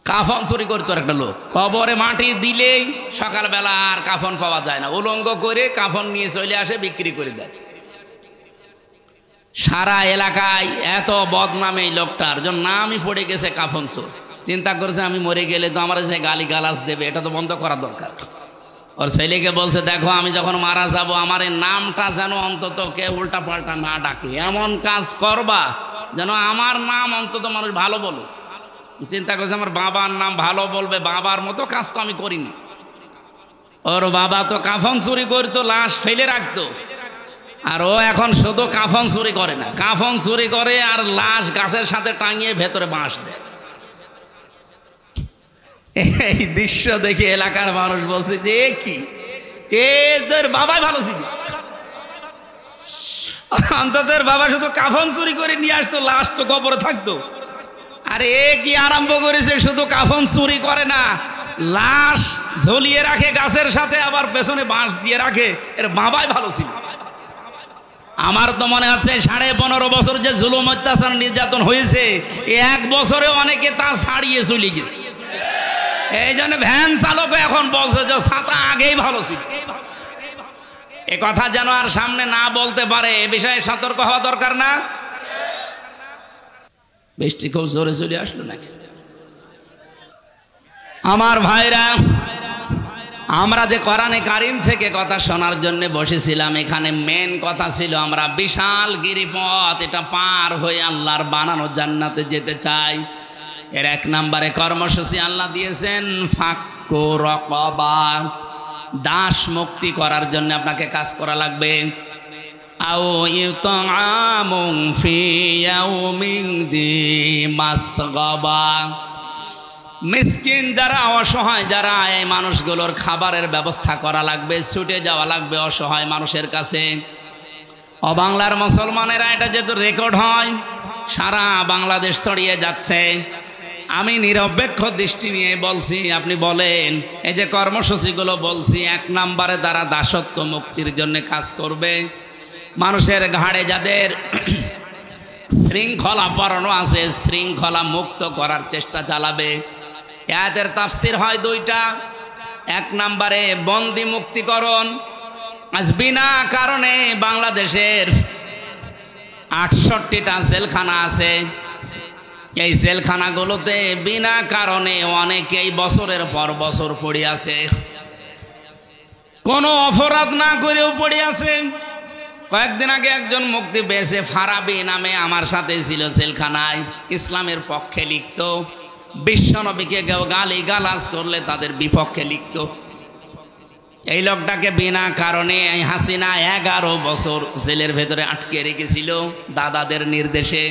কাফন চুরি করতো একটা লোক, কবরে মাটি দিলেই সকালবেলা আর কাফন পাওয়া যায় না, উলঙ্গ করে কাফন নিয়ে চলে আসে, বিক্রি করে দেয়। সারা এলাকায় এত বদনাম এই লোকটার জন্য নামই পড়ে গেছে কাফন চোর। চিন্তা করছে আমি মরে গেলে তো আমার যে গালি গালাজ দেবে, এটা তো বন্ধ করা দরকার। ওর ছেলেকে বলছে, দেখো আমি যখন মারা যাব আমার এই নামটা যেন অন্তত কে উল্টা পাল্টা না ডাকে, এমন কাজ করবা যেন আমার নাম অন্তত মানুষ ভালো বলে। চিন্তা করছে আমার বাবার নাম ভালো বলবে, বাবার মতো কাজ তো আমি করিনি। ওর বাবা তো কাফন চুরি করতো, লাশ ফেলে রাখতো, আর ও এখন শুধু কাফন চুরি করে না, কাফন চুরি করে আর লাশ গাছের সাথে টাঙিয়ে ভেতরে বাঁশ দেয়। এই দৃশ্য দেখে এলাকার মানুষ বলছে যে কি এদের বাবাই ভালো ছিল, অন্তত বাবা শুধু কাফন চুরি করে নিয়ে আসতো, লাশ তো কবরে থাকতো। আর এ কি আরম্ভ করেছে, শুধু কাফন চুরি করে না, লাশ ঝুলিয়ে রাখে গাছের সাথে, আবার পেছনে বাঁশ দিয়ে রাখে। এর বাবাই ভালো ছিল। আমার তো মনে হচ্ছে 15.5 বছর যে জুলুম অত্যাচার নির্যাতন হয়েছে, এক বছরে অনেকে তা ছাড়িয়ে চলে গেছে। এই জন্য ভ্যান চালক এখন বলছে যে ছাতা আগেই ভালো ছিল। এ কথা যেন আর সামনে না বলতে পারে, এ বিষয়ে সতর্ক হওয়া দরকার না? বৃষ্টি খুব জোরে চলে আসলো নাকি? আমার ভাইরা, আমরা যে কোরআনে কারিম থেকে কথা শোনার জন্য বসেছিলাম, এখানে মেন কথা ছিল আমরা বিশাল গিরিপথ, এটা পার হয়ে আল্লাহর বানানো জান্নাতে যেতে চাই। এর 1 নম্বরে কর্মসূচি আল্লাহ দিয়েছেন ফাক্কু রাকাবা, দাস মুক্তি করার জন্য আপনাকে কাজ করা লাগবে। আও ইউতআমুন ফি ইয়াউমিন যি মাসগাবা, মিসকিন যারা অসহায়, যারা এই মানুষগুলোর খাবারের ব্যবস্থা করা লাগবে, ছুটে যাওয়া লাগবে অসহায় মানুষের কাছে। বাংলার মুসলমানেরা এটা যেহেতু রেকর্ড হয়, সারা বাংলাদেশ ছড়িয়ে যাচ্ছে। আমি নিরপেক্ষ দৃষ্টি নিয়ে বলছি, আপনি বলেন এই যে কর্মসূচিগুলো বলছি, 1 নম্বরে তারা দাসত্ব মুক্তির জন্য কাজ করবে। মানুষের ঘাড়ে যাদের শৃঙ্খলা পরানো আছে, শৃঙ্খলা মুক্ত করার চেষ্টা চালাবে। এদের তাফসির হয় 2টা। 1 নম্বরে বন্দি মুক্তিকরণ। আজ বিনা কারণে বাংলাদেশের 68টা জেলখানা আছে। এই জেলখানাগুলোতে বিনা কারণে অনেকেই বছরের পর বছর পড়ে আছে, কোনো অপরাধ না করেও পড়ে আছে। কয়েকদিন আগে একজন মুক্তি পেয়েছে, ফারাবি নামে, আমার সাথে ছিল জেলখানায়, ইসলামের পক্ষে লিখত, বিশ্বনবীকে কেউ গালি গালাজ করলে তাদের বিপক্ষে লিখত। এই লোকটাকে বিনা কারণে হাসিনা 11 বছর জেলের ভেতরে আটকে রেখেছিল দাদাদের নির্দেশে।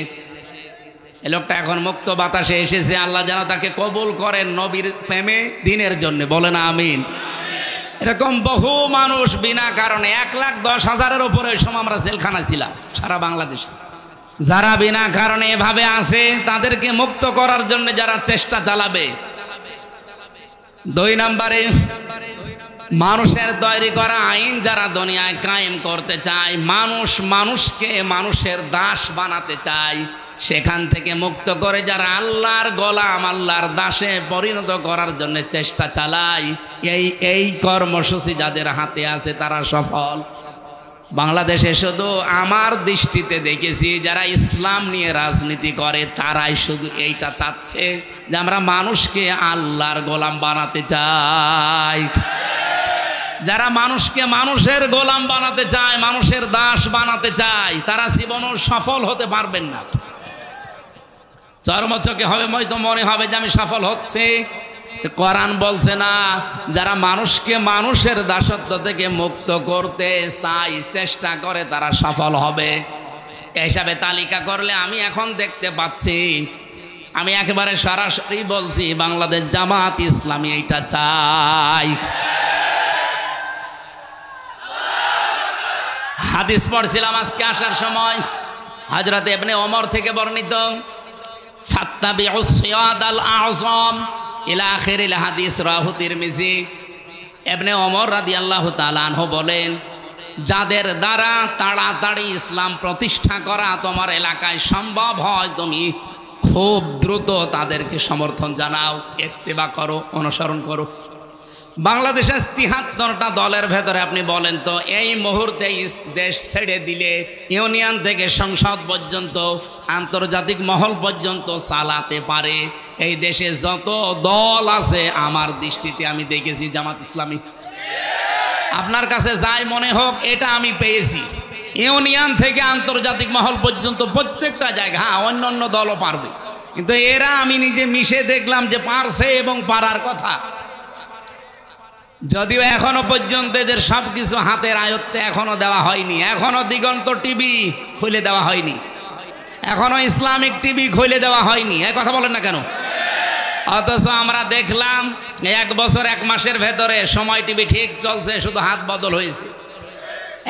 এই লোকটা এখন মুক্ত বাতাসে এসেছে, আল্লাহ যেন তাকে কবুল করেন নবীর প্রেমে, দিনের জন্য, বলে না আমিন। এরকম বহু মানুষ বিনা কারণে 1,10,000-এর উপরে সময় আমরা জেলখানা ছিলাম সারা বাংলাদেশে। যারা বিনা কারণে এভাবে আছে তাদেরকে মুক্ত করার জন্য যারা চেষ্টা চালাবে। 2 নম্বরে মানুষের তৈরি করা আইন যারা দুনিয়ায় কায়েম করতে চায়, মানুষকে মানুষের দাস বানাতে চায়, সেখান থেকে মুক্ত করে যারা আল্লাহর গোলাম, আল্লাহর দাসে পরিণত করার জন্য চেষ্টা চালায়, এই কর্মসূচি যাদের হাতে আছে তারা সফল। বাংলাদেশে শুধু আমার দৃষ্টিতে দেখেছি যারা ইসলাম নিয়ে রাজনীতি করে তারাই শুধু এইটা চাচ্ছে যে আমরা মানুষকে আল্লাহর গোলাম বানাতে চাই। যারা মানুষকে মানুষের গোলাম বানাতে চায়, মানুষের দাস বানাতে চায়, তারা জীবনও সফল হতে পারবেন না। চর্মচকে হবে, হয়তো মনে হবে যে আমি সফল হচ্ছে। কোরআন বলছে না, যারা মানুষকে মানুষের দাসত্ব থেকে মুক্ত করতে চায়, চেষ্টা করে, তারা সফল হবে। এই হিসাবে তালিকা করলে আমি এখন দেখতে পাচ্ছি, আমি একেবারে সরাসরি বলছি, বাংলাদেশ জামাত ইসলামী এইটা চাই। হাদিস পড়ছিলাম আজকে আসার সময়, হযরত ইবনে ওমর থেকে বর্ণিত, ফাত্তাবিউস সিয়াদাল আযম ইলা আখিরিল হাদিস, রাহু তিরমিজি। ইবনে ওমর রাদিয়াল্লাহু তাআলা আনহু বলেন, যাদের দ্বারা তাড়াতাড়ি ইসলাম প্রতিষ্ঠা করা তোমার এলাকায় সম্ভব হয়, তুমি খুব দ্রুত তাদেরকে সমর্থন জানাও, ইত্তেবা করো, অনুসরণ করো। বাংলাদেশের 73টা দলের ভেতরে আপনি বলেন তো, এই মুহূর্তে দেশ ছেড়ে দিলে ইউনিয়ন থেকে সংসদ পর্যন্ত, আন্তর্জাতিক মহল পর্যন্ত চালাতে পারে এই দেশে যত দল আছে, আমার দৃষ্টিতে আমি দেখেছি জামাত ইসলামী। আপনার কাছে যাই মনে হোক এটা আমি পেয়েছি, ইউনিয়ন থেকে আন্তর্জাতিক মহল পর্যন্ত প্রত্যেকটা জায়গা। হ্যাঁ, অন্য অন্য দলও পারবে, কিন্তু এরা আমি নিজে মিশে দেখলাম যে পারছে এবং পারার কথা। যদিও এখনো পর্যন্ত এদের সব কিছু হাতের আয়ত্তে এখনো দেওয়া হয়নি, এখনো দিগন্ত টিভি খুলে দেওয়া হয়নি, এখনো ইসলামিক টিভি খুলে দেওয়া হয়নি। এই কথা বলেন না কেন? অথচ আমরা দেখলাম 1 বছর 1 মাসের ভেতরে সময় টিভি ঠিক চলছে, শুধু হাত বদল হয়েছে।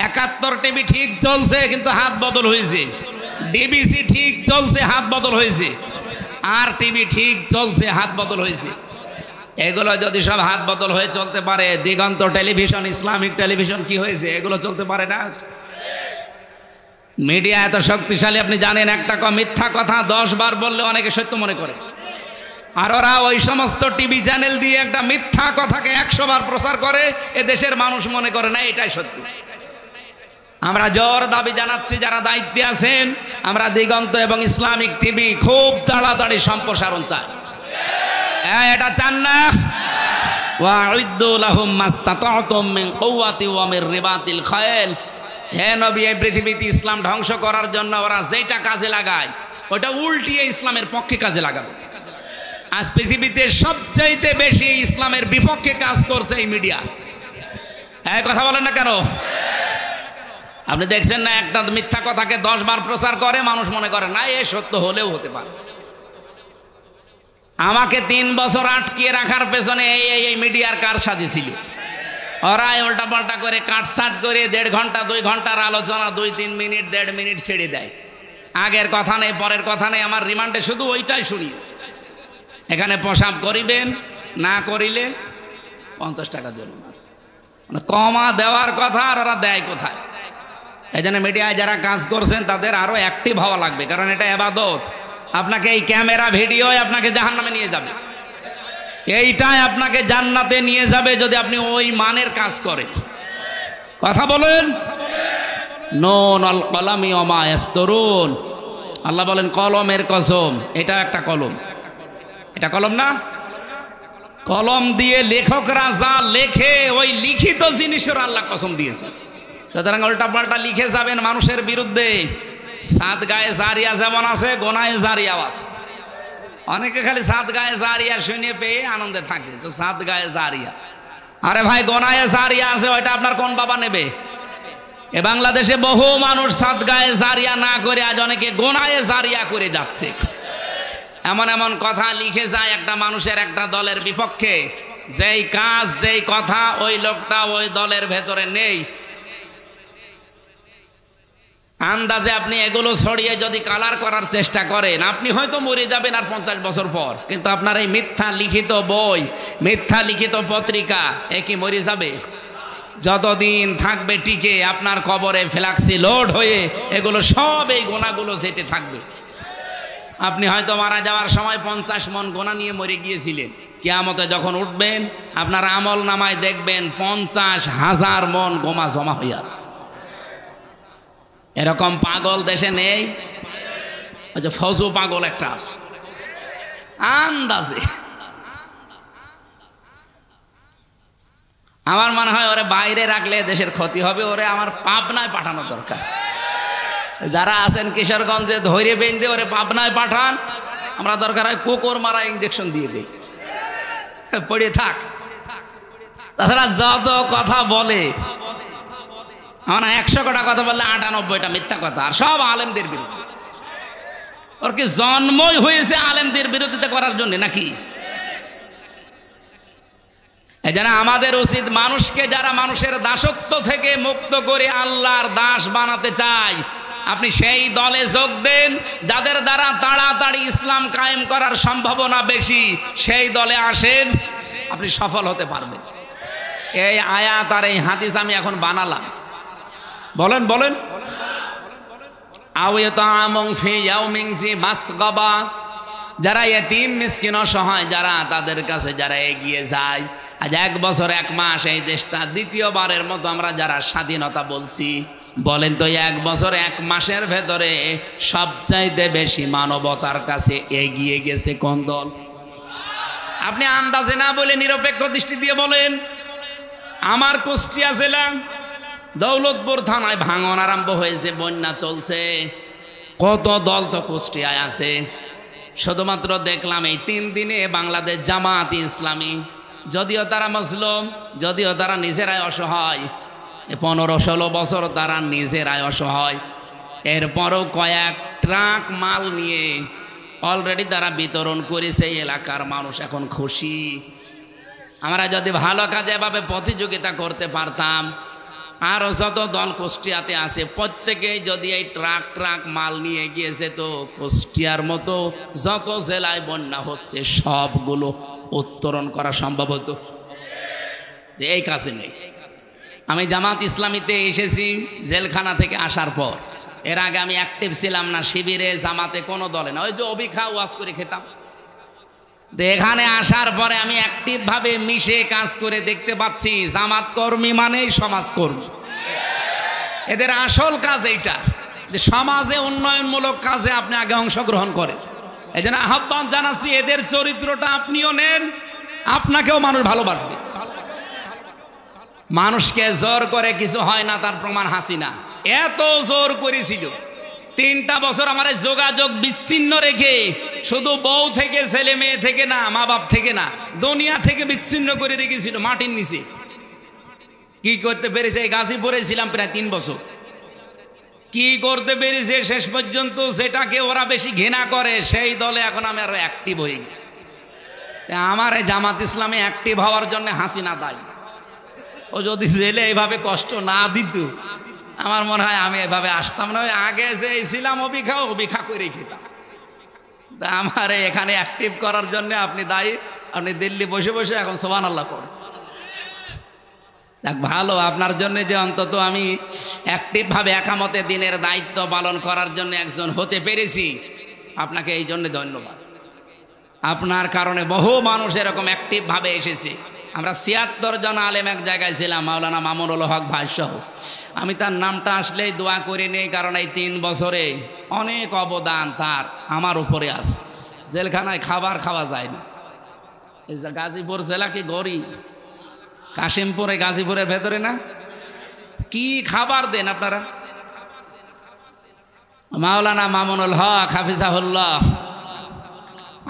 71 টিভি ঠিক চলছে কিন্তু হাত বদল হয়েছে। ডিবিসি ঠিক চলছে, হাত বদল হয়েছে। আর টিভি ঠিক চলছে, হাত বদল হয়েছে। এগুলো যদি সব হাত বদল হয়ে চলতে পারে, দিগন্ত টেলিভিশন, ইসলামিক টেলিভিশন কি হয়েছে? এগুলো চলতে পারে না। মিডিয়া এত শক্তিশালী আপনি জানেন। একটা মিথ্যা কথা 10 বার বললে অনেকে সত্য মনে করে, আর ওরা ওই সমস্ত টিভি চ্যানেল দিয়ে একটা মিথ্যা কথাকে 100 বার প্রচার করে, এ দেশের মানুষ মনে করে না এটাই সত্যি। আমরা জোর দাবি জানাচ্ছি, যারা দায়িত্বে আছেন, আমরা দিগন্ত এবং ইসলামিক টিভি খুব তাড়াতাড়ি সম্প্রসারণ চাই। এটা চান না? ওয়া'উদ্দু লাহুম মাসতাতা'তুম মিন কুওয়াতি ওয়া মির রিবাতিল খায়ল। হে নবী, এই পৃথিবীতে ইসলাম ধ্বংস করার জন্য ওরা যেটা কাজে লাগায় ওটা উল্টিয়ে ইসলামের পক্ষে কাজে লাগাবে। আজ পৃথিবীতে সবচাইতে বেশি ইসলামের বিপক্ষে কাজ করছে এই মিডিয়া। এই কথা বলেন না কেন? আপনি দেখছেন না, একটা মিথ্যা কথাকে 10 বার প্রচার করে, মানুষ মনে করে না এ সত্য হলেও হতে পারে। আমাকে 3 বছর আটকিয়ে রাখার পেছনে এই মিডিয়ার কারসাজি ছিল। ওরা উল্টা পাল্টা করে কাটসাট করে 1.5 ঘন্টা 2 ঘন্টার আলোচনা 2-3 মিনিট 1.5 মিনিট ছেড়ে দেয়। আগের কথা নেই, পরের কথা নেই। আমার রিমান্ডে শুধু ওইটাই শুনিয়েছে, এখানে পেশাব করিবেন, না করিলে 50 টাকা জরিমানা। মানে কমা দেওয়ার কথা, আর ওরা দেয় কোথায়? এই জন্য মিডিয়ায় যারা কাজ করছেন তাদের আরো অ্যাক্টিভ হওয়া লাগবে, কারণ এটা ইবাদত। আপনাকে এই ক্যামেরা ভিডিও আপনাকে জাহান্নামে নিয়ে যাবে, এইটাই আপনাকে জান্নাতে নিয়ে যাবে যদি আপনি ওই মানের কাজ করেন। কথা বলেন। নুন আল কলামি ওয়া মা ইয়াসতুরুন। আল্লাহ বলেন কলমের কসম, এটা একটা কলম। এটা কলম না? কলম দিয়ে লেখকরা যা লেখে ওই লিখিত জিনিসের আল্লাহ কসম দিয়েছে। সুতরাং উল্টা পাল্টা লিখে যাবেন মানুষের বিরুদ্ধে। সাত গায়ে জারিয়া যেমন আছে, গোনায় জারিয়াও আছে। অনেকে খালি সাত গায়ে জারিয়া শুনে পেয়ে আনন্দে থাকে, তো সাত গায়ে জারিয়া। আরে ভাই, গোনায় জারিয়া আছে, ওইটা আপনার কোন বাবা নেবে? এ বাংলাদেশে বহু মানুষ সাত গায়ে জারিয়া না করে আজ অনেকে গোনায় জারিয়া করে যাচ্ছে। এমন এমন কথা লিখে যায় একটা মানুষের, একটা দলের বিপক্ষে, যেই কাজ যেই কথা ওই লোকটা ওই দলের ভেতরে নেই। আন্দাজে আপনি এগুলো ছড়িয়ে যদি কালার করার চেষ্টা করেন, আপনি হয়তো মরে যাবেন আর 50 বছর পর, কিন্তু আপনার এই মিথ্যা লিখিত বই, মিথ্যা লিখিত পত্রিকা কি মরে যাবে? যতদিন থাকবে টিকে আপনার কবরে ফ্ল্যাক্সি লোড হয়ে এগুলো সব এই গোনাগুলো যেতে থাকবে। আপনি হয়তো মারা যাওয়ার সময় 50 মন গোনা নিয়ে মরে গিয়েছিলেন, কিয়ামতে যখন উঠবেন আপনার আমল নামায় দেখবেন 50,000 মন গোমা জমা হয়ে আছে। এরকম পাগল দেশে নেই? ওই যে ফজু পাগল একটা আছে, আন্দাজে। আমার মনে হয় ওরে বাইরে রাখলে দেশের ক্ষতি হবে, ওরে আমার পাবনায় পাঠানো দরকার। যারা আছেন কিশোরগঞ্জে ধৈর্য বেঁধে ওরে পাবনায় পাঠান, আমরা দরকার হয় কুকুর মারা ইঞ্জেকশন দিয়ে দিই, পড়ে থাক। তাছাড়া যত কথা বলে, আমার 100 কটা কথা বললে 98টা মিথ্যা কথা, আর সব আলেমদের বিরুদ্ধে। ওর কি জন্মই হয়েছে আলেমদের বিরোধিতা করার জন্য নাকি? এই জন্য আমাদের উচিত মানুষকে, যারা মানুষের দাসত্ব থেকে মুক্ত করে আল্লাহর দাস বানাতে চায়, আপনি সেই দলে যোগ দেন যাদের দ্বারা তাড়াতাড়ি ইসলাম কায়েম করার সম্ভাবনা বেশি। সেই দলে আসেন, আপনি সফল হতে পারবেন। এই আয়াত আর এই হাদিস আমি এখন বানালাম। বলেন বলেন। যারা এতিম মিসকিন অসহায়, যারা তাদের কাছে যারা এগিয়ে যায়, আজ 1 বছর 1 মাস এই দেশটা দ্বিতীয়বারের মতো আমরা যারা স্বাধীনতা বলছি, বলেন তো 1 বছর 1 মাসের ভেতরে সবচাইতে বেশি মানবতার কাছে এগিয়ে গেছে কোন দল? আপনি আন্দাজে না বলে নিরপেক্ষ দৃষ্টি দিয়ে বলেন। আমার কুষ্টিয়া জেলা দৌলতপুর থানায় ভাঙন আরম্ভ হয়েছে, বন্যা চলছে, কত দল তো কুষ্টিয়ায় আছে। শুধুমাত্র দেখলাম এই 3 দিনে বাংলাদেশ জামাত ইসলামী, যদিও তারা মুসলিম, যদিও তারা নিজেরাই অসহায়, 15-16 বছর তারা নিজেরাই অসহায়, এরপরও কয়েক ট্রাক মাল নিয়ে অলরেডি তারা বিতরণ করেছে। এলাকার মানুষ এখন খুশি। আমরা যদি ভালো কাজে এভাবে প্রতিযোগিতা করতে পারতাম, আরও যত দল কুষ্টিয়াতে আছে প্রত্যেকেই যদি এই ট্রাক মাল নিয়ে গিয়েছে, তো কুষ্টিয়ার মতো যত জেলায় বন্যা হচ্ছে সবগুলো উত্তরণ করা সম্ভব হতো। এই কাজে নেই। আমি জামাত ইসলামীতে এসেছি জেলখানা থেকে আসার পর। এর আগে আমি অ্যাক্টিভ ছিলাম না শিবিরে, জামাতে, কোনো দলে না, ওই যে অভিখা ওয়াজ করে খেতাম। এখানে আসার পরে আমি অ্যাক্টিভভাবে মিশে কাজ করে দেখতে পাচ্ছি জামাত কর্মী মানেই সমাজকর্মী। এদের আসল কাজ এইটা যে সমাজে উন্নয়নমূলক কাজে আপনি আগে অংশগ্রহণ করেন। এই জন্য আহ্বান জানাচ্ছি, এদের চরিত্রটা আপনিও নেন, আপনাকেও মানুষ ভালোবাসবে। মানুষকে জোর করে কিছু হয় না, তার প্রমাণ হাসিনা। এত জোর করেছিল, 3টা বছর আমার যোগাযোগ বিচ্ছিন্ন রেখে, শুধু বউ থেকে, ছেলে মেয়ে থেকে না, মা বাপ থেকে না, দুনিয়া থেকে বিচ্ছিন্ন করে রেখেছিল মাটির নিচে। কি করতে পেরেছে? গাজীপুরে ছিলাম প্রায় 3 বছর। কি করতে পেরেছে শেষ পর্যন্ত? যেটাকে ওরা বেশি ঘৃণা করে সেই দলে এখন আমি আরো অ্যাক্টিভ হয়ে গেছি। আমার এই জামাত ইসলামে অ্যাক্টিভ হওয়ার জন্য হাসিনা দায়ী। ও যদি জেলে এইভাবে কষ্ট না দিত, আমার মনে হয় আমি এভাবে আসতাম না। আগে যে ছিলাম অভিখা করে খেতাম। আমার এখানে অ্যাক্টিভ করার জন্য আপনি দায়ী। আপনি দিল্লি বসে বসে এখন সুবহানাল্লাহ পড়েন। দেখ, ভালো আপনার জন্য যে অন্তত আমি অ্যাক্টিভভাবে একামতে দিনের দায়িত্ব পালন করার জন্য একজন হতে পেরেছি, আপনাকে এই জন্য ধন্যবাদ। আপনার কারণে বহু মানুষ এরকম অ্যাক্টিভভাবে এসেছে। আমরা 76 জন আলেম এক জায়গায় ছিলাম, মাওলানা মামুনুল হক ভাই সহ। আমি তার নামটা আসলেই দোয়া করে নেই, কারণ এই 3 বছরে অনেক অবদান তার আমার উপরে আছে। জেলখানায় খাবার খাওয়া যায় না। এই যে গাজীপুর জেলা কি গরিব? কাশিমপুরে, গাজীপুরের ভেতরে না, কি খাবার দেন আপনারা? মাওলানা মামুনুল হক হাফিজাহুল্লাহ,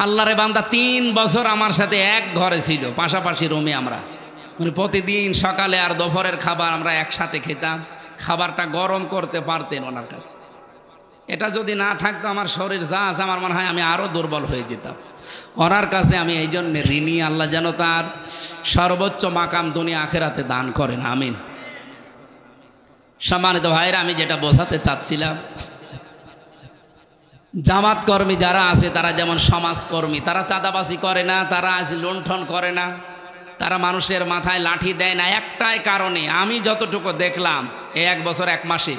আল্লাহরে বান্দা, 3 বছর আমার সাথে এক ঘরে ছিল, পাশাপাশি রুমে। আমরা মানে প্রতিদিন সকালে আর দুপুরের খাবার আমরা একসাথে খেতাম। খাবারটা গরম করতে পারতেন ওনার কাছে। এটা যদি না থাকতো আমার শরীর যা আছে, আমার মনে হয় আমি আরও দুর্বল হয়ে যেতাম। ওনার কাছে আমি এই জন্য ঋণী। আল্লাহ যেন তার সর্বোচ্চ মাকাম দুনিয়া আখেরাতে দান করেন, আমিন। সম্মানিত ভাইরা, আমি যেটা বোঝাতে চাচ্ছিলাম, জামাত কর্মী যারা আছে তারা যেমন সমাজকর্মী, তারা চাঁদাবাজি করে না, তারা আজ লুণ্ঠন করে না, তারা মানুষের মাথায় লাঠি দেয় না। একটাই কারণে, আমি যতটুকু দেখলাম এই 1 বছর 1 মাসে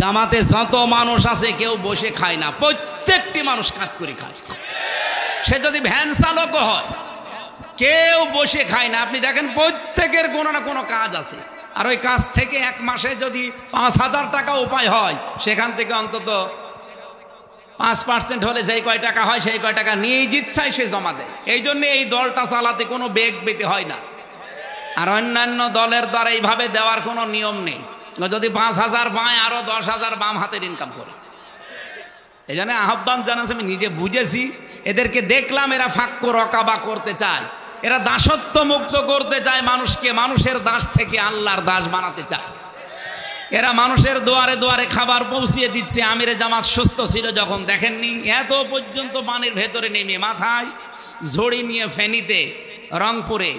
জামাতে যত মানুষ আছে কেউ বসে খায় না, প্রত্যেকটি মানুষ কাজ করে খায়। সে যদি ভ্যান চালকও হয়, কেউ বসে খায় না। আপনি দেখেন প্রত্যেকের কোনো না কোনো কাজ আছে। আর ওই কাজ থেকে 1 মাসে যদি 5,000 টাকা উপায় হয়, সেখান থেকে অন্তত 5% হলে যেই কয় টাকা হয় সেই কয় টাকা নিয়ে জিচ্ছায় সে জমা দেয়। এই জন্য এই দলটা চালাতে কোনো বেগ পেতে হয় না। আর অন্যান্য দলের দ্বারা এইভাবে দেওয়ার কোনো নিয়ম নেই। যদি 5,000 পায়, আরো 10,000 বাম হাতের ইনকাম করে। এই জন্য আহ্বান জানাচ্ছি, আমি নিজে বুঝেছি। এদেরকে দেখলাম এরা ফাক্কু রকাবা করতে চায়, এরা দাসত্ব মুক্ত করতে চায় মানুষকে, মানুষের দাস থেকে আল্লাহর দাস বানাতে চায়। এরা মানুষের দুয়ারে দুয়ারে খাবার পৌঁছিয়ে দিচ্ছে। আমিরে জামাত সুস্থ ছিল যখন, দেখেননি? এত পর্যন্ত পানির ভেতরে নেমে মাথায় ঝড়ি নিয়ে ফেনীতে, রংপুরে,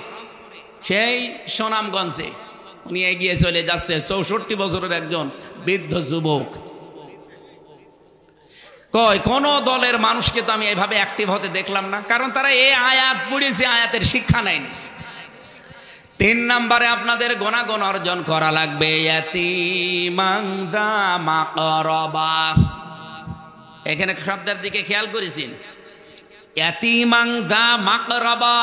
সেই সুনামগঞ্জে উনি এগিয়ে চলে যাচ্ছে। 64 বছরের একজন বৃদ্ধ যুবক। কোন দলের মানুষকে তো আমি এইভাবে অ্যাক্টিভ হতে দেখলাম না, কারণ তারা এই আয়াত পড়েছে, আয়াতের শিক্ষা নেয়নি। 3 নম্বরে আপনাদের গুণাগুণ অর্জন করা লাগবে। ইয়াতীমান যা মাকরাবা, এখানে শব্দের দিকে খেয়াল করেছেন। ইয়াতীমান যা মাকরাবা,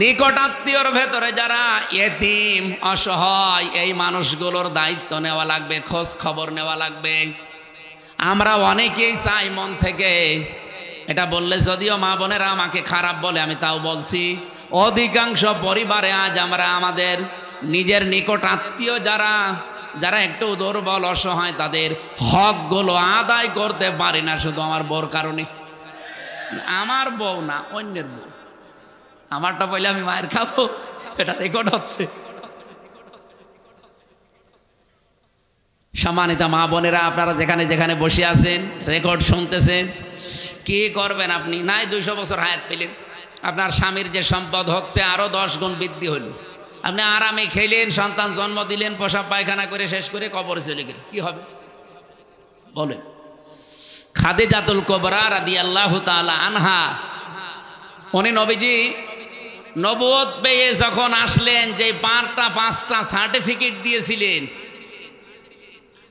নিকট আত্মীয়র ভেতরে যারা ইয়েতিম, অসহায়, এই মানুষগুলোর দায়িত্ব নেওয়া লাগবে, খোঁজ খবর নেওয়া লাগবে। আমরা অনেকেই চাই মন থেকে, এটা বললে যদিও মা বোনেরা আমাকে খারাপ বলে, আমি তাও বলছি, অধিকাংশ পরিবারে আজ আমরা আমাদের নিজের নিকট আত্মীয় যারা একটু দুর্বল অসহায় তাদের হকগুলো আদায় করতে পারি না, শুধু আমার বউর কারণে। আমার বউ না, অন্যের বউ। আমারটা বলে আমি মায়ের খাবো, এটা রেকর্ড হচ্ছে। সম্মানিত মা বোনেরা, আপনারা যেখানে যেখানে বসে আছেন, রেকর্ড শুনতেছেন, কি করবেন আপনি? নাই 200 বছর হায়াত পেলেন, আপনার স্বামীর যে সম্পদ হচ্ছে আরো 10 গুণ বৃদ্ধি হলো। আপনি আরামে খেলেন, সন্তান জন্ম দিলেন, পেশাব পায়খানা করে শেষ করে কবরে চলে গেলেন, কি হবে বলেন? খাদিজাতুল কুবরা রাদিয়াল্লাহু তাআলা আনহা, উনি নবীজি নবুয়ত পেয়ে যখন আসলেন, যে 5টা সার্টিফিকেট দিয়েছিলেন,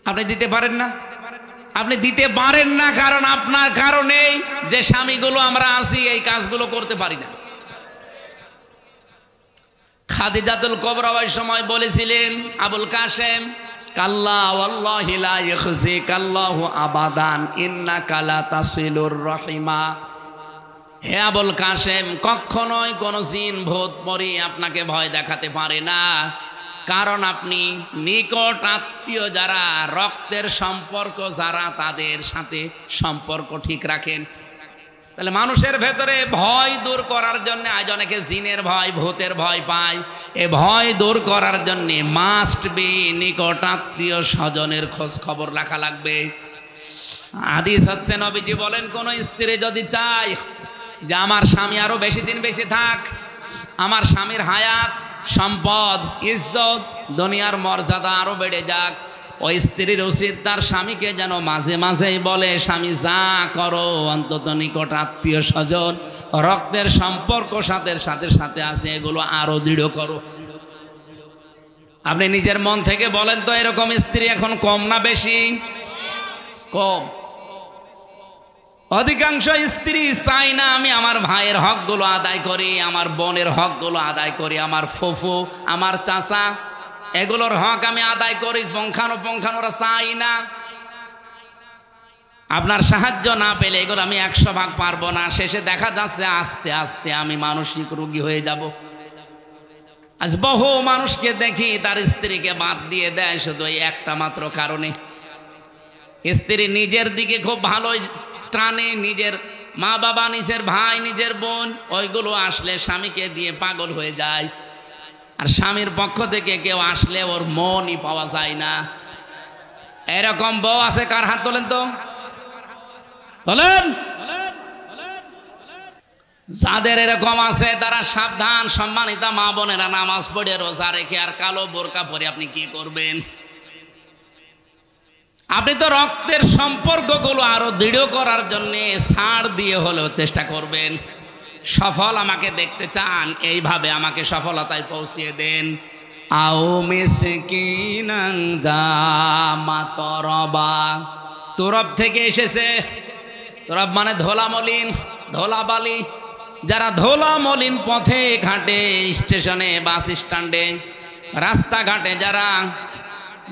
আপনি দিতে পারেন না। আপনি দিতে পারেন না কারণ আপনার কারণেই যে স্বামীগুলো আমরা আছি এই কাজগুলো করতে পারি না। খাদিজাতুল কুবরা ওই সময় বলেছিলেন, আবুল কাসেম, কাল্লা ওয়াল্লাহি লা ইয়াখজিকাল্লাহু আবাদান ইন্নাকা লা তাসিলুর রহিমা। হে আবুল কাসেম, কখনোই কোন জিন ভূত পরি আপনাকে ভয় দেখাতে পারে না, কারণ আপনি নিকট আত্মীয় যারা, রক্তের সম্পর্ক যারা, তাদের সাথে সম্পর্ক ঠিক রাখেন। তাহলে মানুষের ভেতরে ভয় দূর করার জন্য, আজ অনেকে জিনের ভয়, ভূতের ভয় পায়, এ ভয় দূর করার জন্য মাস্ট বি নিকট আত্মীয় স্বজনের খোঁজ খবর রাখা লাগবে। হাদিস হচ্ছে, নবীজি বলেন, কোন স্ত্রী যদি চায় যে আমার স্বামী আরো বেশি দিন বেঁচে থাক, আমার স্বামীর হায়াত, সম্পদ, ইজ্জত, দুনিয়ার মর্যাদা আরো বেড়ে যাক, ওই স্ত্রীর উচিত তার স্বামীকে যেন মাঝে মাঝেই বলে, স্বামী যা করো অন্তত নিকট আত্মীয় স্বজন, রক্তের সম্পর্ক সাথে সাথে আছে, এগুলো আরো দৃঢ় করো। আপনি নিজের মন থেকে বলেন তো, এরকম স্ত্রী এখন কম না বেশি? কম। অধিকাংশ স্ত্রী চাই না আমি আমার ভাইয়ের হকগুলো আদায় করি, আমার বোনের হকগুলো আদায় করি, আমার ফুফু, আমার চাচা, এগুলোর হক আমি আদায় করি, পুঙ্খানুপুঙ্খানুরা চাই না। আপনার সাহায্য না পেলে এগুলো আমি 100 ভাগ পারবো না। শেষে দেখা যাচ্ছে আস্তে আস্তে আমি মানসিক রোগী হয়ে যাব। আজ বহু মানুষকে দেখি তার স্ত্রীকে বাদ দিয়ে দেয় শুধু এই একটা মাত্র কারণে। স্ত্রী নিজের দিকে খুব ভালোই টানে, নিজের মা বাবা, নিজের ভাই, নিজের বোন, ওইগুলো আসলে স্বামীকে দিয়ে পাগল হয়ে যায়। আর স্বামীর পক্ষ থেকে কেউ আসলে ওর মনই পাওয়া যায় না। এরকম বউ আছে কার? হাত তোলেন তো, বলেন। যাদের এরকম আছে তারা সাবধান। সম্মানিতা মা বোনেরা, নামাজ পড়ে রোজা রেখে আর কালো বোরকা পরে আপনি কি করবেন? আপনি তো রক্তের সম্পর্কগুলো আরো দৃঢ় করার জন্য ছাড় দিয়ে হলেও চেষ্টা করবেন। সফল আমাকে দেখতে চান, এইভাবে আমাকে সফলতায় পৌঁছিয়ে দেন। আও মিসকিনান দা মাতরবা, তুরব থেকে এসেছে। তুরব মানে ধোলা মলিন, ধোলা বালি। যারা ধোলা মলিন পথে ঘাটে, স্টেশনে, বাস স্ট্যান্ডে, রাস্তাঘাটে যারা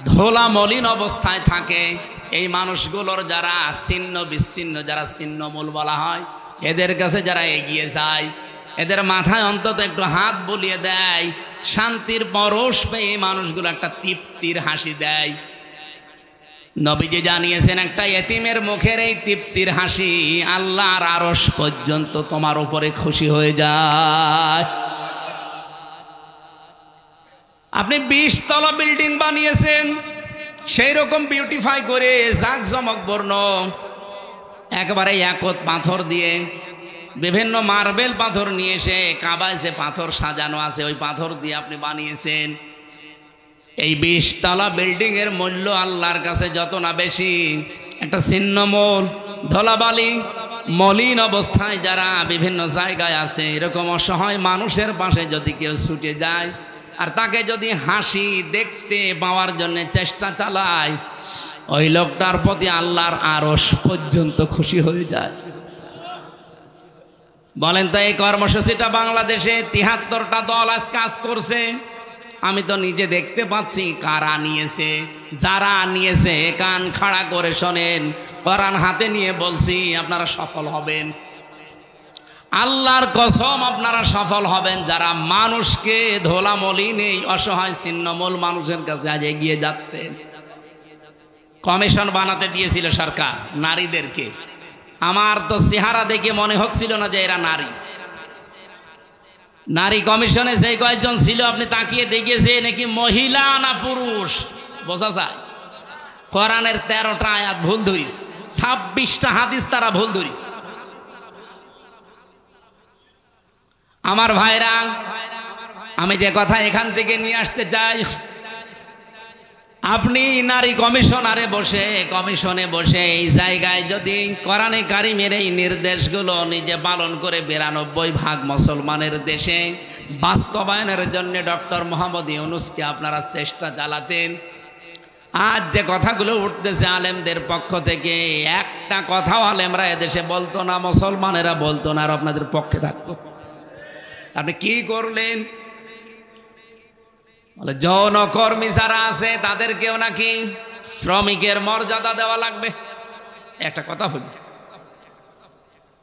ধোলা মলিন অবস্থায় থাকে, এই মানুষগুলোর যারা ছিন্ন বিচ্ছিন্ন, যারা ছিন্নমূল বলা হয়, এদের কাছে যারা এগিয়ে যায়, এদের মাথায় অন্তত একটু হাত বুলিয়ে দেয়, শান্তির পরশ পেয়ে এই মানুষগুলো একটা তৃপ্তির হাসি দেয়। নবীজি জানিয়েছেন, একটা এতিমের মুখের এই তৃপ্তির হাসি আল্লাহর আরশ পর্যন্ত তোমার উপরে খুশি হয়ে যায়। আপনি 20 তলা বিল্ডিং বানিয়েছেন, সেই রকম বিউটিফাই করে জাঁকজমক বর্ণ একেবারে একত পাথর দিয়ে, বিভিন্ন মার্বেল পাথর নিয়ে এসে কাবায় যে পাথর সাজানো আছে ওই পাথর দিয়ে আপনি বানিয়েছেন। এই 20 তলা বিল্ডিং এর মূল্য আল্লাহর কাছে যত না বেশি, একটা ছিন্নমূল ধলাবালি মলিন অবস্থায় যারা বিভিন্ন জায়গায় আছে, এরকম অসহায় মানুষের পাশে যদি কেউ ছুটে যায় আর তাকে যদি হাসি দেখতে পাওয়ার জন্য চেষ্টা চালায়, ওই লোকটার প্রতি আল্লাহর আরশ পর্যন্ত খুশি হয়ে যায়। বলেন তো, এই কর্মসূচিটা বাংলাদেশে 73টা দল আজ কাজ করছে। আমি তো নিজে দেখতে পাচ্ছি কারা নিয়েছে। যারা নিয়েছে কান খাড়া করে শোনেন, কোরআন হাতে নিয়ে বলছি আপনারা সফল হবেন। আল্লাহর কসম আপনারা সফল হবেন যারা মানুষকে ধোলামলি নেই অসহায় ছিন্নমূল মানুষের কাছে আজ এগিয়ে যাচ্ছে। কমিশন বানাতে দিয়েছিল সরকার নারীদেরকে, আমার তো চেহারা দেখে মনে হচ্ছিল না যে এরা নারী। নারী কমিশনে সেই কয়েকজন ছিল আপনি তাকিয়ে দেখেছে নাকি মহিলা না পুরুষ বোঝা যায়। কোরআনের 13টা আয়াত ভুল ধরিস, 26টা হাদিস তারা ভুল ধরিস। আমার ভাইরা, আমি যে কথা এখান থেকে নিয়ে আসতে চাই, আপনি নারী কমিশনারে বসে কমিশনে বসে এই জায়গায় যদি কোরআনে কারিমের এই নির্দেশগুলো নিজে পালন করে 92% মুসলমানের দেশে বাস্তবায়নের জন্য ডক্টর মোহাম্মদ ইউনূসকে আপনারা চেষ্টা চালাতেন, আজ যে কথাগুলো উঠতেছে আলেমদের পক্ষ থেকে একটা কথাও আলেমরা এদেশে বলতো না, মুসলমানেরা বলতো না, আর আপনাদের পক্ষে থাকতো। আপনি কি করলেন? বলে যৌনকর্মী যারা আছে তাদেরকেও নাকি শ্রমিকের মর্যাদা দেওয়া লাগবে। একটা কথা বলি,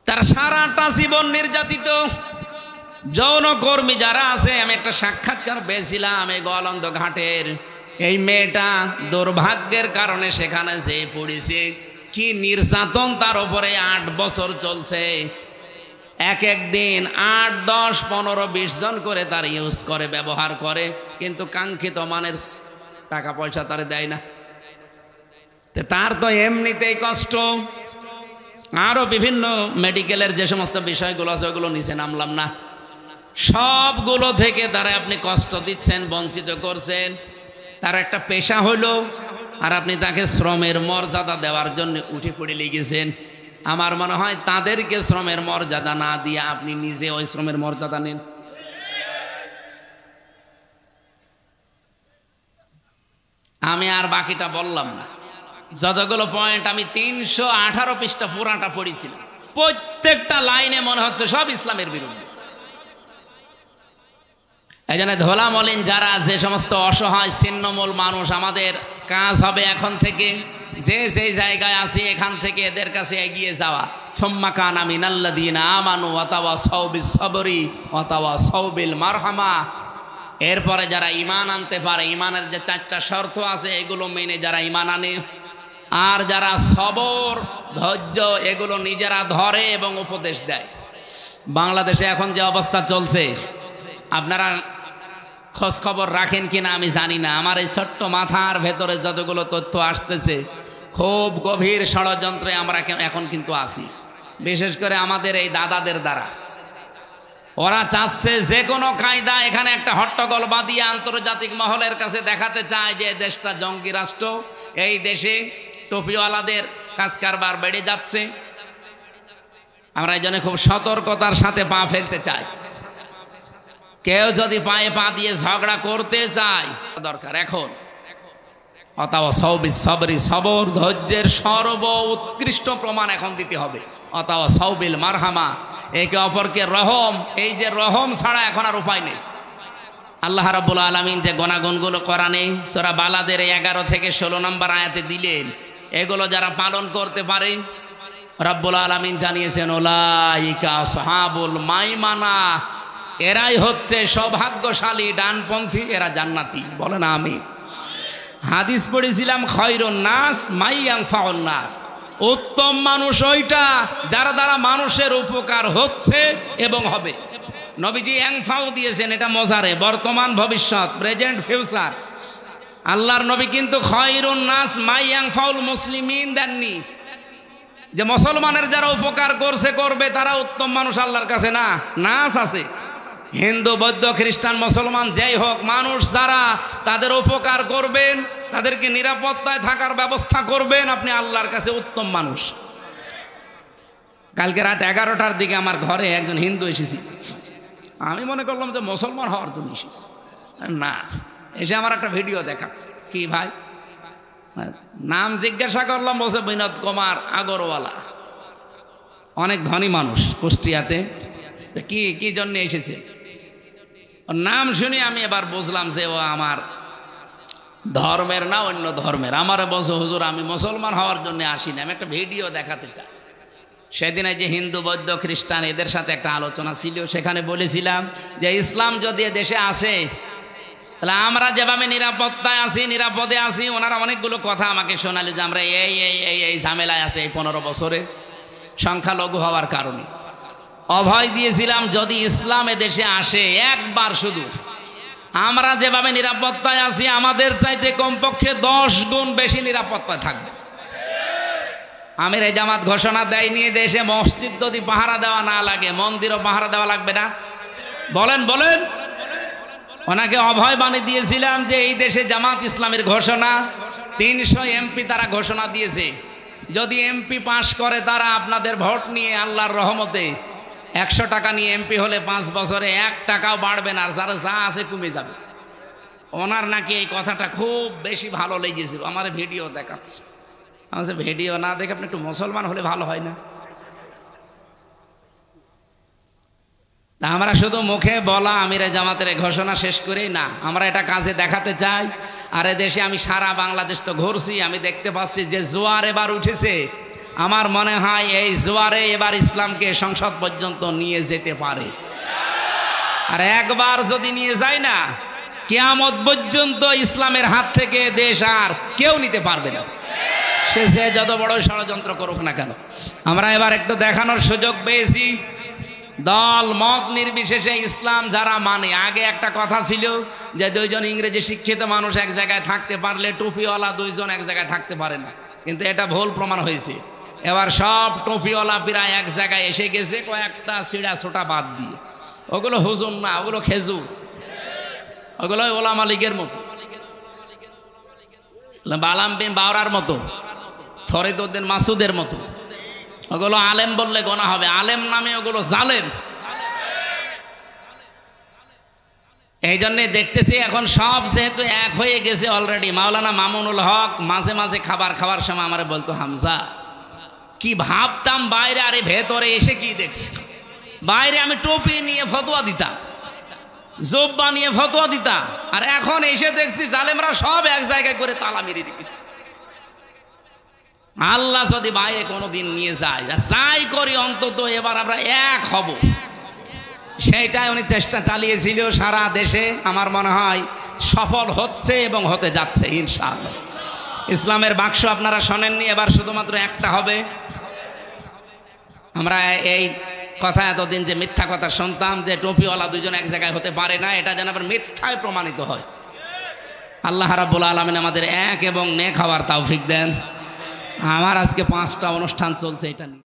তারা সারাটা জীবন নির্যাতিত। যৌনকর্মী যারা আছে, আমি একটা সাক্ষাৎকার পেয়েছিলাম এই গোয়ালন্দ ঘাটের, এই মেয়েটা দুর্ভাগ্যের কারণে সেখানে যে পড়েছে, কি নির্যাতন তার উপরে 8 বছর চলছে। এক এক দিন 8, 10, 15, 20 জন করে তার ইউজ করে, ব্যবহার করে, কিন্তু কাঙ্ক্ষিত মানের টাকা পয়সা তারে দেয় না। তার তো এমনিতেই কষ্ট, আরো বিভিন্ন মেডিকেলের যে সমস্ত বিষয়গুলো আছে ওগুলো নিচে নামলাম না, সবগুলো থেকে তারা আপনি কষ্ট দিচ্ছেন, বঞ্চিত করছেন। তার একটা পেশা হলো, আর আপনি তাকে শ্রমের মর্যাদা দেওয়ার জন্য উঠে পড়ে লেগেছেন। আমার মনে হয় তাদেরকে শ্রমের মর্যাদা না দিয়ে আপনি নিজে ওই শ্রমের মর্যাদা নেন। আমি আর বাকিটা বললাম না, যতগুলো পয়েন্ট আমি 318 পৃষ্ঠা পুরাটা পড়েছিলাম, প্রত্যেকটা লাইনে মনে হচ্ছে সব ইসলামের বিরুদ্ধে। এই জন্য ধোলা মলিন যারা, যে সমস্ত অসহায় ছিন্নমূল মানুষ, আমাদের কাজ হবে এখন থেকে যে যেই জায়গায় আছি এখান থেকে এদের কাছে এগিয়ে যাওয়া। সুম্মা কানা মিনাল্লাযীনা আমানু ওয়া তাওয়াসাউ বিস-সাবরি ওয়া তাওয়াসাউ বিল মারহামা। এরপরে যারা ঈমান আনতে পারে, ঈমানের যে 4টা শর্ত আছে এগুলো মেনে যারা ঈমান আনে, আর যারা সবর ধৈর্য এগুলো নিজেরা ধরে এবং উপদেশ দেয়। বাংলাদেশে এখন যে অবস্থা চলছে, আপনারা খোঁজ খবর রাখেন কিনা আমি জানি না, আমার এই ছোট্ট মাথার ভেতরে যতগুলো তথ্য আসতেছে, খুব গভীর ষড়যন্ত্রে আমরা এখন কিন্তু আছি, বিশেষ করে আমাদের এই দাদাদের দ্বারা। ওরা চাচ্ছে যে কোনো কায়দা এখানে একটা হট্টগোল বাঁধিয়ে আন্তর্জাতিক মহলের কাছে দেখাতে চায় যে দেশটা জঙ্গি রাষ্ট্র, এই দেশে টুপিওয়ালাদের কাজ কারবার বেড়ে যাচ্ছে। আমরা এই জন্য খুব সতর্কতার সাথে পা ফেলতে চাই। কেউ যদি পায়ে পা দিয়ে ঝগড়া করতে চায়, দরকার এখন অতাওয়াসাউ বিস-সাবরি, সবর ধৈর্যের সর্ব উৎকৃষ্ট প্রমাণ এখন দিতে হবে। অতাওয়াসাউ বিল মারহামা, একে অপরকে রহম, এই যে রহম ছাড়া এখন আর উপায় নেই। আল্লাহ রাব্বুল আলামিন যে গুণাগুণগুলো কোরআনে সূরা বালাদের 11 থেকে 16 নম্বর আয়াতে দিলেন, এগুলো যারা পালন করতে পারে রাব্বুল আলামিন জানিয়েছেন উলাইকা আসহাবুল মাইমানা, এরাই হচ্ছে সৌভাগ্যশালী ডানপন্থী, এরা জান্নাতি। বলেন আমিন। হাদিস পড়েছিলাম খায়রুন নাস মাইয়ানফাউন নাস, উত্তম মানুষ ওইটা যারা দ্বারা মানুষের উপকার হচ্ছে এবং হবে। নবীজি ইয়ানফাউ দিয়েছেন, এটা মজারে, বর্তমান ভবিষ্যৎ, প্রেজেন্ট ফিউচার। আল্লাহর নবী কিন্তু খায়রুন নাস মাইয়ানফাউল মুসলিমিন দেননি, যে মুসলমানের যারা উপকার করছে করবে তারা উত্তম মানুষ আল্লাহর কাছে না। নাস আছে, হিন্দু বৌদ্ধ খ্রিস্টান মুসলমান যেই হোক, মানুষ যারা তাদের উপকার করবেন, তাদেরকে নিরাপত্তায় থাকার ব্যবস্থা করবেন, আপনি আল্লাহর কাছে উত্তম মানুষ। কালকে রাত 11টার দিকে আমার ঘরে একজন হিন্দু এসেছি, আমি মনে করলাম যে মুসলমান হওয়ার জন্য এসেছি, না, এসে আমার একটা ভিডিও দেখাচ্ছে। কি ভাই নাম জিজ্ঞাসা করলাম, বলছে বিনোদ কুমার আগরওয়ালা, অনেক ধনী মানুষ কুষ্টিয়াতে। কি কি জন্য এসেছে নাম শুনে আমি এবার বুঝলাম যে ও আমার ধর্মের না অন্য ধর্মের। আমার বলছে হুজুর আমি মুসলমান হওয়ার জন্য আসিনি, আমি একটা ভিডিও দেখাতে চাই। সেদিন এই যে হিন্দু বৌদ্ধ খ্রিস্টান এদের সাথে একটা আলোচনা ছিল, সেখানে বলেছিলাম যে ইসলাম যদি দেশে আসে তাহলে আমরা যেভাবে নিরাপত্তায় আছি, নিরাপদে আছি, ওনারা অনেকগুলো কথা আমাকে শোনালো যে আমরা এই এই এই এই ঝামেলায় আছে এই 15 বছরে সংখ্যালঘু হওয়ার কারণে। অভয় দিয়েছিলাম যদি ইসলাম দেশে আসে একবার শুধু, আমরা যেভাবে নিরাপত্তায় আছি আমাদের চাইতে কমপক্ষে 10 গুণ বেশি নিরাপত্তায় থাকবে। আমির জামাত ঘোষণা দেয়নি দেশে মসজিদ যদি পাহারা দেওয়া না লাগে মন্দিরও পাহারা দেওয়া লাগবে না? বলেন বলেন। ওনাকে অভয় বাণী দিয়েছিলাম যে এই দেশে জামাত ইসলামের ঘোষণা 300 এমপি তারা ঘোষণা দিয়েছে, যদি এমপি পাশ করে তারা আপনাদের ভোট নিয়ে আল্লাহর রহমতে 100 টাকা নিয়ে এমপি হলে 5 বছরে 1 টাকাও বাড়বে না, আর যারা যা আছে কমে যাবে। ওনার নাকি এই কথাটা খুব বেশি ভালো লেগেছিল, আমার ভিডিও দেখাচ্ছে। আমার ভিডিও না দেখে আপনি একটু মুসলমান হলে ভালো হয় না? আমরা শুধু মুখে বলা আমিরে জামাতের ঘোষণা শেষ করেই না, আমরা এটা কাজে দেখাতে চাই। আর দেশে আমি সারা বাংলাদেশ তো ঘুরছি, আমি দেখতে পাচ্ছি যে জোয়ার এবার উঠেছে। আমার মনে হয় এই জোয়ারে এবার ইসলামকে সংসদ পর্যন্ত নিয়ে যেতে পারে। আর একবার যদি নিয়ে যায় না, কিয়ামত পর্যন্ত ইসলামের হাত থেকে দেশ আর কেউ নিতে পারবে না, সে যত বড় ষড়যন্ত্র করুক না কেন। আমরা এবার একটু দেখানোর সুযোগ পেয়েছি, দল মত নির্বিশেষে ইসলাম যারা মানে। আগে একটা কথা ছিল যে 2 জন ইংরেজি শিক্ষিত মানুষ এক জায়গায় থাকতে পারলে টুপিওয়ালা 2 জন এক জায়গায় থাকতে পারে না, কিন্তু এটা ভুল প্রমাণ হয়েছে। এবার সব টুপিওয়ালা প্রায় এক জায়গায় এসে গেছে, কয়েকটা ছিঁড়া ছোটা বাদ দিয়ে। ওগুলো হুজুর না, ওগুলো খেজুর, ওগুলো ওলামা লীগের মতো, বালাম বিন বাওরার মতো, ফরিদ উদ্দিন মাসুদের মতো। ওগুলো আলেম বললে গোনা হবে, আলেম নামে ওগুলো জালেম। এই জন্যে দেখতেছি এখন সব যেহেতু এক হয়ে গেছে অলরেডি। মাওলানা মামুনুল হক মাঝে মাঝে খাবার সময় আমার বলতো, হামজা কি ভাবতাম বাইরে, আরে ভেতরে এসে কি দেখছি। বাইরে আমি টুপি নিয়ে ফতোয়া দিতাম, জব্বা নিয়ে ফতোয়া দিতাম, আর এখন এসে দেখছি জালেমরা সব এক জায়গায় করে তালা মেরে রেখেছে। আল্লাহ যদি বাইরে কোনোদিন নিয়ে যায়, যাই করি অন্তত এবার আমরা এক হব, সেইটাই উনি চেষ্টা চালিয়েছিল সারা দেশে। আমার মনে হয় সফল হচ্ছে এবং হতে যাচ্ছে ইনশাআল্লাহ। ইসলামের বাক্স আপনারা শোনেননি, এবার শুধুমাত্র একটা হবে। আমরা এই কথা এতদিন যে মিথ্যা কথা শুনতাম যে টুপিওয়ালা 2 জন এক জায়গায় হতে পারে না, এটা যেন আবার মিথ্যায় প্রমাণিত হয়। আল্লাহ রাব্বুল আলামিন আমাদের এক এবং নেক হওয়ার তৌফিক দেন। আমার আজকে 5টা অনুষ্ঠান চলছে এটা নিয়ে।